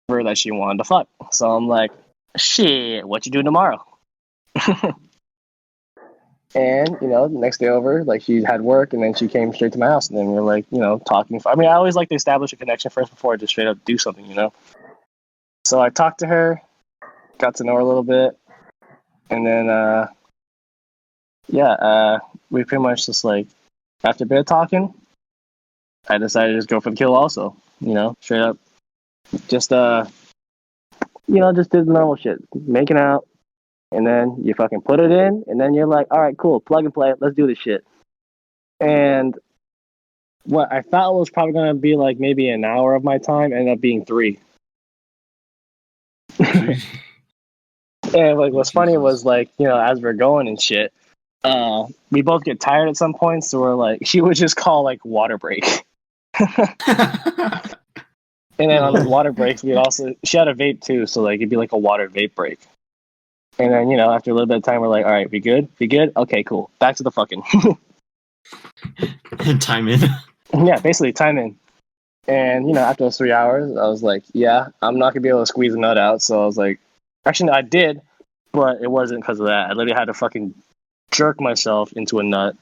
her that she wanted to fuck. So I'm like, shit, what you doing tomorrow? And, the next day over, like she had work and then she came straight to my house and then we were like, talking. I mean, I always like to establish a connection first before I just straight up do something, So I talked to her, got to know her a little bit. And then, we pretty much just like, after a bit of talking, I decided to just go for the kill also, straight up. Just, just did the normal shit. Making out, and then you fucking put it in, and then you're like, all right, cool, plug and play, let's do this shit. And what I thought was probably going to be like maybe an hour of my time ended up being 3. And like what's funny was like, as we're going and shit, we both get tired at some point, so we're like, she would just call like water break. And then on the water breaks, she had a vape too, so like it'd be like a water vape break. And then, after a little bit of time, we're like, all right, we good? We good? Okay, cool. Back to the fucking. Time in. Yeah, basically time in. And, after those 3 hours, I was like, yeah, I'm not going to be able to squeeze a nut out. So I was like, actually, no, I did, but it wasn't because of that. I literally had to fucking jerk myself into a nut.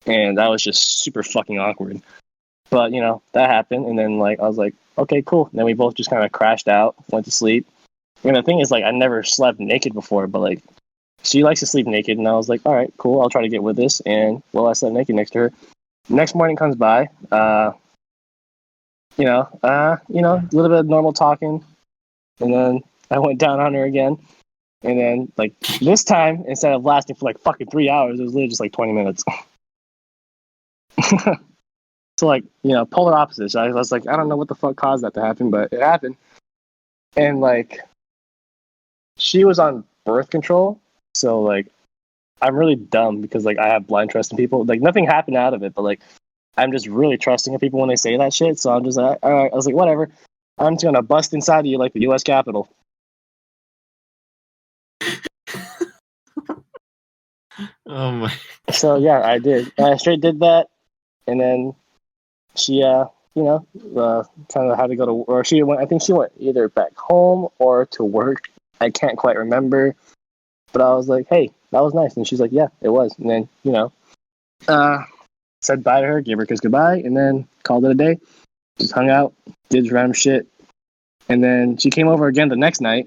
And that was just super fucking awkward. But, that happened. And then, like, I was like, okay, cool. And then we both just kind of crashed out, went to sleep. And the thing is, like, I never slept naked before, but, like, she likes to sleep naked. And I was like, all right, cool. I'll try to get with this. And, well, I slept naked next to her. Next morning comes by, a little bit of normal talking. And then I went down on her again. And then, like, this time, instead of lasting for, like, fucking 3 hours, it was literally just, like, 20 minutes. So, like, polar opposites. I was like, I don't know what the fuck caused that to happen, but it happened. And, like, she was on birth control. So, like, I'm really dumb because, like, I have blind trust in people. Like, nothing happened out of it, but, like, I'm just really trusting of people when they say that shit. So I'm just like, all right. I was like, whatever. I'm just going to bust inside of you like the U.S. Capitol. Oh, my. So, yeah, I did. I straight did that. And then she, kind of had to go to, or I think she went either back home or to work. I can't quite remember. But I was like, hey, that was nice. And she's like, yeah, it was. And then, said bye to her, gave her a kiss goodbye, and then called it a day. Just hung out, did random shit. And then she came over again the next night.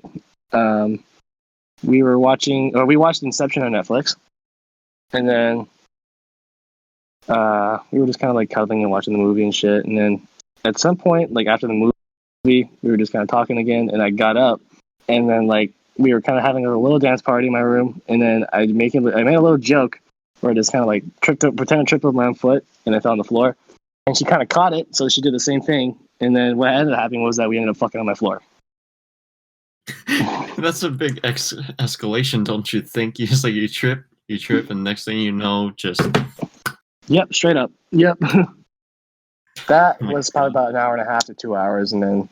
We watched Inception on Netflix. And then we were just kind of like cuddling and watching the movie and shit. And then at some point, like after the movie, we were just kind of talking again. And I got up, and then like we were kind of having a little dance party in my room. And then I made a little joke where I just kind of like pretend to trip over my own foot, and I fell on the floor. And she kind of caught it, so she did the same thing. And then what ended up happening was that we ended up fucking on my floor. That's a big escalation, don't you think? You just like you trip, and next thing you know, just Yep, straight up. Yep. That oh my was probably God. about an hour and a half to 2 hours, and then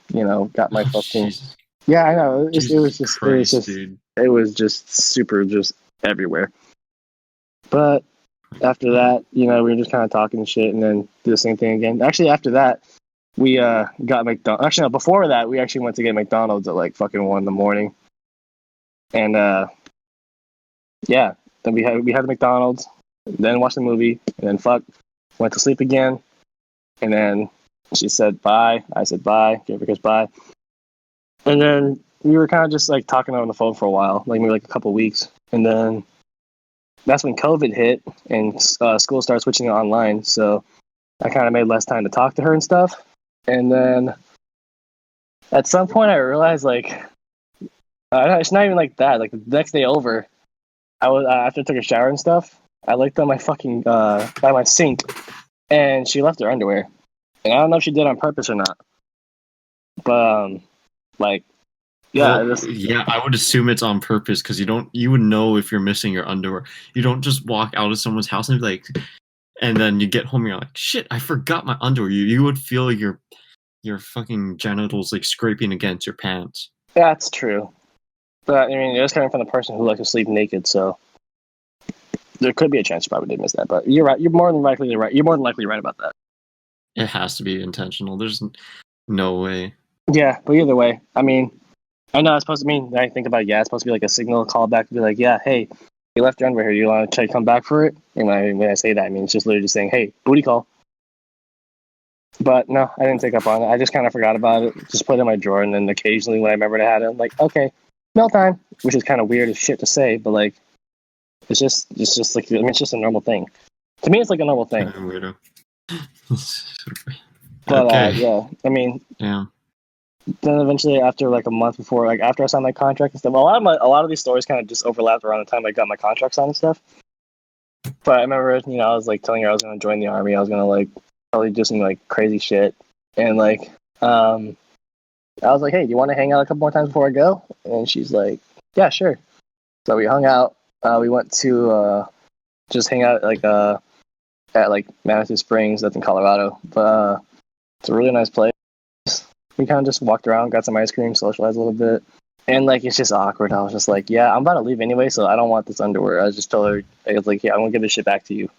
got my Oh, fucking. Jesus, Yeah, I know. Jesus Christ, dude. It was just super, just everywhere. But after that, we were just kind of talking and shit, and then do the same thing again. Actually, after that, we got McDonald's. Actually, no, before that, we actually went to get McDonald's at like fucking 1 a.m. And yeah, then we had the McDonald's, then watched the movie, and then went to sleep again, and then she said bye. I said bye. Gave her a kiss bye, and then we were kind of just like talking on the phone for a while, like maybe like a couple of weeks, and then that's when COVID hit and school started switching to online. So I kind of made less time to talk to her and stuff. And then at some point, I realized like it's not even like that. Like the next day over, I was after I took a shower and stuff. I looked on my fucking by my sink, and she left her underwear. And I don't know if she did it on purpose or not. But like, yeah, Well, yeah, I would assume it's on purpose because you would know if you're missing your underwear. You don't just walk out of someone's house and be like, and then you get home and you're like, shit, I forgot my underwear. You would feel your fucking genitals like scraping against your pants. that's true. But I mean, it was coming from the person who likes to sleep naked, so there could be a chance you probably did miss that. But you're right. You're more than likely right. You're more than likely right about that. It has to be intentional. There's no way. Yeah, but either way, I mean, I know it's supposed to mean. I think about it's supposed to be like a signal call back to be like, yeah, hey, you left your underwear here. You want to try to come back for it? And when I say that, I mean it's just literally just saying, hey, booty call. But no, I didn't take up on it. I just kind of forgot about it. Just put it in my drawer, and then occasionally when I remembered I had it, I'm like, okay, mail time, which is kind of weird as shit to say, but like, it's just like it's just a normal thing. To me, it's like a normal thing. Weirdo. But okay. yeah, I mean, Yeah. then eventually after like a month before, like after I signed my contract and stuff, a lot of these stories kind of just overlapped around the time I got my contract signed and stuff. But I remember, I was like telling her I was going to join the army. I was going to like probably do some like crazy shit, and like I was like, hey, do you want to hang out a couple more times before I go? And she's like, yeah, sure. So we hung out. We went to just hang out like at like Manitou Springs, that's in Colorado. But it's a really nice place. We kind of just walked around, got some ice cream, socialized a little bit. And like it's just awkward. I was just like, yeah, I'm about to leave anyway, so I don't want this underwear. I just told her, I was like, yeah, I'm gonna give this shit back to you.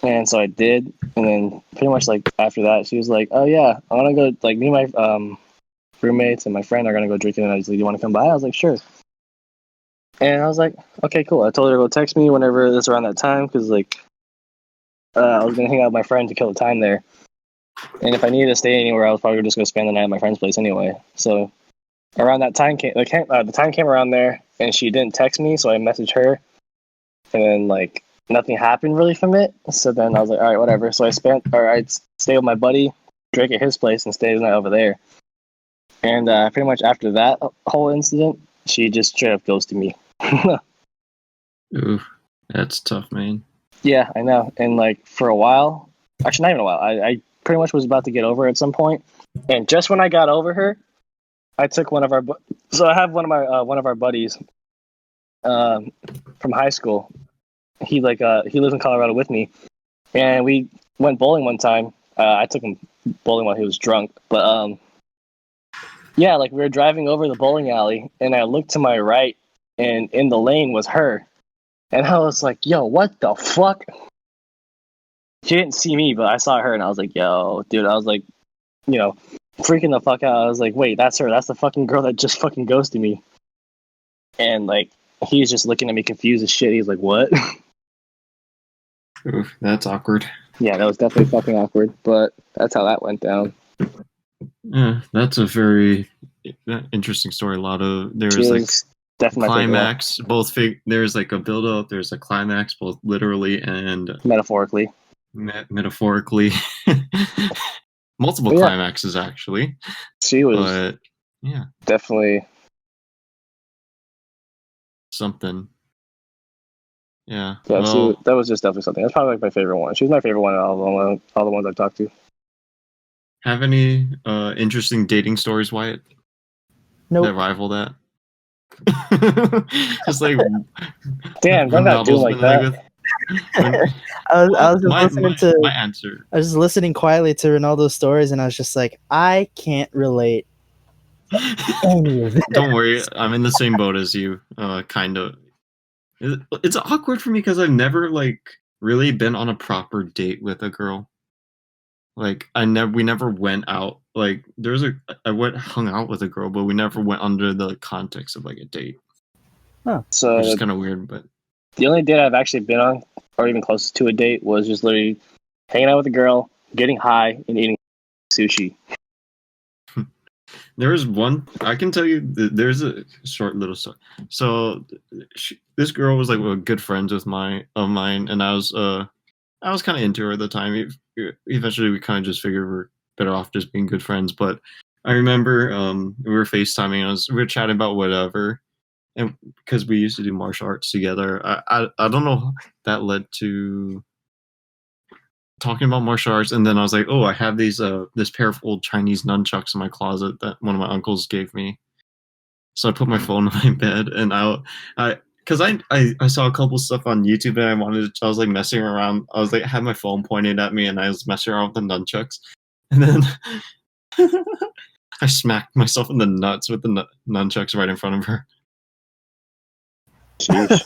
And so I did, and then pretty much like after that, she was like, oh yeah, I'm gonna go. Like me and my roommates and my friend are gonna go drinking, and I was like, do you want to come by? I was like, sure. And I was like, okay, cool. I told her to go text me whenever it's around that time, because like I was gonna hang out with my friend to kill the time there. And if I needed to stay anywhere, I was probably just gonna spend the night at my friend's place anyway. So around that time the time came around there, and she didn't text me, so I messaged her, and then like nothing happened really from it. So then I was like, all right, whatever. So I'd stay with my buddy, drink at his place, and stay the night over there. And pretty much after that whole incident, she just straight up ghosted me. Ooh, that's tough, man. Yeah, I know. And like for a while, actually not even a while, I pretty much was about to get over her at some point. And just when I got over her, I took one of our. So I have one of our buddies from high school. He lives in Colorado with me, and we went bowling one time. I took him bowling while he was drunk, but yeah, like we were driving over the bowling alley, and I looked to my right, and in the lane was her, and I was like, "Yo, what the fuck?" She didn't see me, but I saw her, and I was like, "Yo, dude," I was like, freaking the fuck out. I was like, "Wait, that's her? That's the fucking girl that just fucking ghosted me." And like, he's just looking at me confused as shit. He's like, "What?" Ooh, that's awkward. Yeah, that was definitely fucking awkward, but that's how that went down. Yeah, that's a very interesting story. There's like definitely climax, there's like a build up, there's a climax, both literally and metaphorically. Metaphorically. Multiple climaxes actually. She was definitely something. Yeah. Yeah, Well, that was just definitely something. That's probably like my favorite one. She was my favorite one out of all the ones I've talked to. have any interesting dating stories, Wyatt, that Nope. rival that? Just like Damn, don't gotta do Ronaldo's like been like that. with. When, I well, was just listening my to. answer. I was just listening quietly to Reynaldo's stories, and I was just like, I can't relate any of this. Don't worry, I'm in the same boat as you. Kind of. It's awkward for me because I've never like really been on a proper date with a girl. Like we never went out. Like I went hung out with a girl, but we never went under the context of like a date, which So is kind of weird. But the only date I've actually been on, or even close to a date, was just literally hanging out with a girl, getting high, and eating sushi. there was one I can tell you. There's a short little story. So this girl was like good friends with mine, and I was kind of into her at the time. Eventually, we kind of just figured we're better off just being good friends. But I remember we were FaceTiming. We were chatting about whatever, and because we used to do martial arts together, I don't know, that led to talking about martial arts. And then I was like, oh, I have this pair of old Chinese nunchucks in my closet that one of my uncles gave me. So I put my phone on my bed, and I because I saw a couple stuff on YouTube, and I was like messing around. I was like, had my phone pointed at me, and I was messing around with the nunchucks, and then I smacked myself in the nuts with the nunchucks right in front of her. Jeez.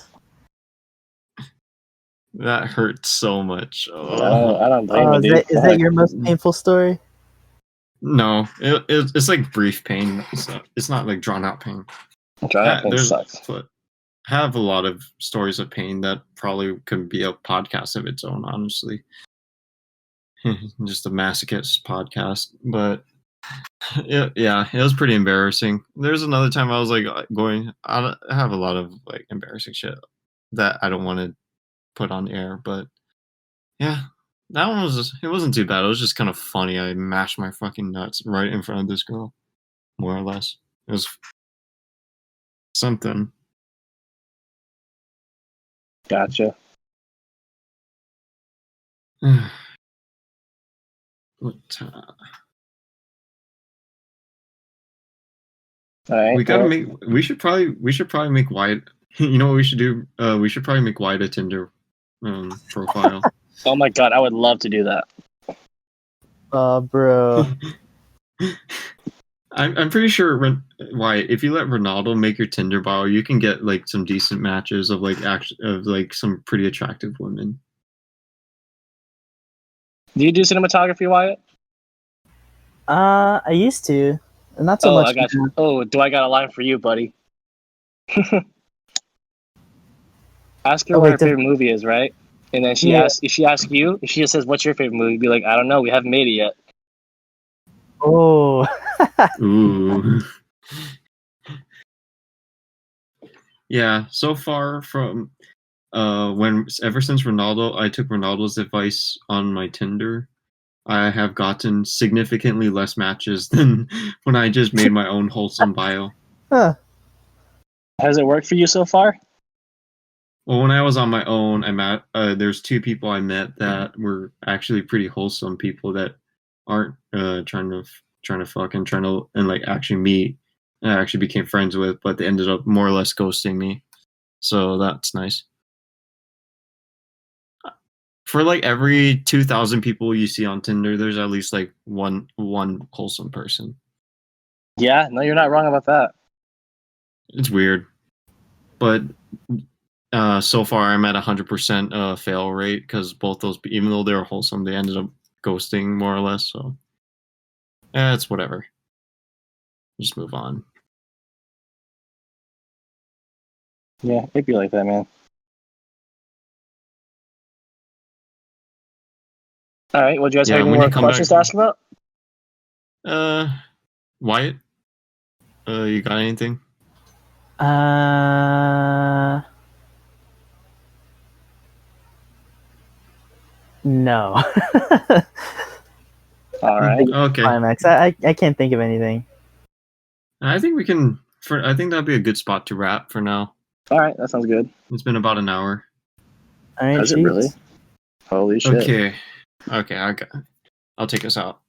That hurt so much. Oh. I don't blame you, dude. Is that your most painful story? No, it's like brief pain. It's not like drawn out pain. Drawn out pain sucks. But I have a lot of stories of pain that probably could be a podcast of its own, honestly. Just a masochist podcast. But yeah, it was pretty embarrassing. There's another time I was like I have a lot of like embarrassing shit that I don't want to put on air, but yeah, that one it wasn't too bad. It was just kind of funny. I mashed my fucking nuts right in front of this girl, more or less. It was something. Gotcha. What, All right. we gotta make. We should probably make Wyatt. You know what we should do? We should probably make Wyatt a Tinder profile. Oh my god, I would love to do that. Bro. I'm pretty sure Wyatt, if you let Reynaldo make your Tinder bio, you can get like some decent matches of like some pretty attractive women. Do you do cinematography, Wyatt? I used to. Not so much. I got you. Oh, do I got a line for you, buddy? Ask her what her favorite movie is, right? And then if she asks you, if she just says, "What's your favorite movie?" Be like, "I don't know. We haven't made it yet." Oh. Ooh. Yeah. So far from ever since Reynaldo, I took Ronaldo's advice on my Tinder. I have gotten significantly less matches than when I just made my own wholesome bio. Huh. Has it worked for you so far? Well, when I was on my own, there's two people I met that were actually pretty wholesome people that aren't trying to fuck and like actually meet. And I actually became friends with, but they ended up more or less ghosting me. So that's nice. For like every 2,000 people you see on Tinder, there's at least like one wholesome person. Yeah, no, you're not wrong about that. It's weird, but so far I'm at 100% fail rate because both those, even though they were wholesome, they ended up ghosting more or less. So it's whatever. Just move on. Yeah, it'd be like that, man. All right. Well, do you guys have any more questions to ask about? Wyatt, you got anything? No. All right. Okay. Climax. I can't think of anything. I think we can. I think that'd be a good spot to wrap for now. All right, that sounds good. It's been about an hour. All right, Has it Chiefs. really? Holy shit. Okay. I'll take us out.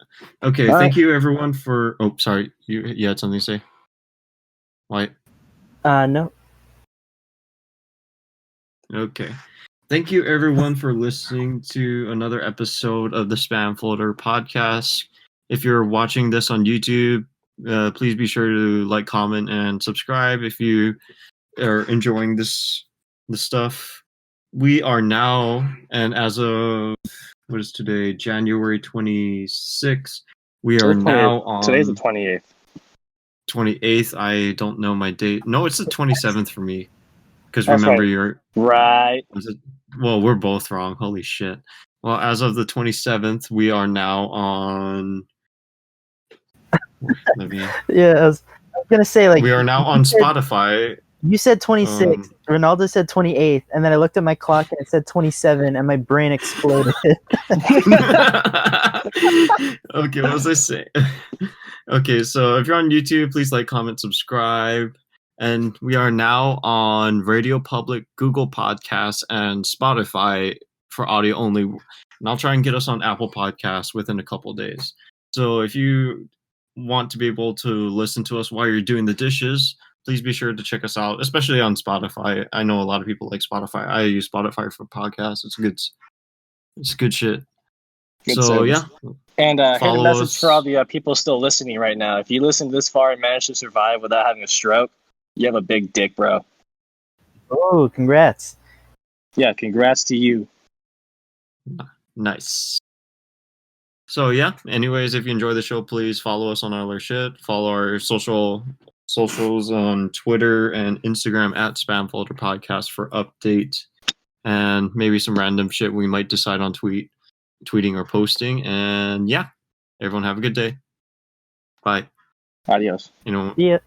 Okay, All thank right. you everyone for. Oh, sorry. You had something to say? Why? No. Okay. Thank you everyone for listening to another episode of the Spam Folder podcast. If you're watching this on YouTube, please be sure to like, comment, and subscribe if you are enjoying the stuff. We are now, and as of what is today, January 26th, we are now on Today's the 28th. 28th. I don't know my date. No, it's the 27th for me. Because That's remember, right. you're. Right. Well, we're both wrong. Holy shit. Well, as of the 27th, we are now on. Yeah, I was gonna say like we are now on Spotify. You said 26. Reynaldo said 28, and then I looked at my clock and it said 27, and my brain exploded. Okay, what was I saying? Okay, so if you're on YouTube, please like, comment, subscribe. And we are now on Radio Public, Google Podcasts, and Spotify for audio only. And I'll try and get us on Apple Podcasts within a couple days. So if you want to be able to listen to us while you're doing the dishes, please be sure to check us out, especially on Spotify. I know a lot of people like Spotify. I use Spotify for podcasts. It's good shit. Good so service. Yeah. And here's a Follow message us. for all the people still listening right now. If you listen this far and manage to survive without having a stroke, you have a big dick, bro. Oh, congrats. Yeah, congrats to you. Nice. So yeah, anyways, if you enjoy the show, please follow us on all our shit. Follow our socials on Twitter and Instagram at spamfolderpodcast for update and maybe some random shit we might decide on tweeting or posting. And yeah, everyone have a good day. Bye. Adios. You know. Yeah.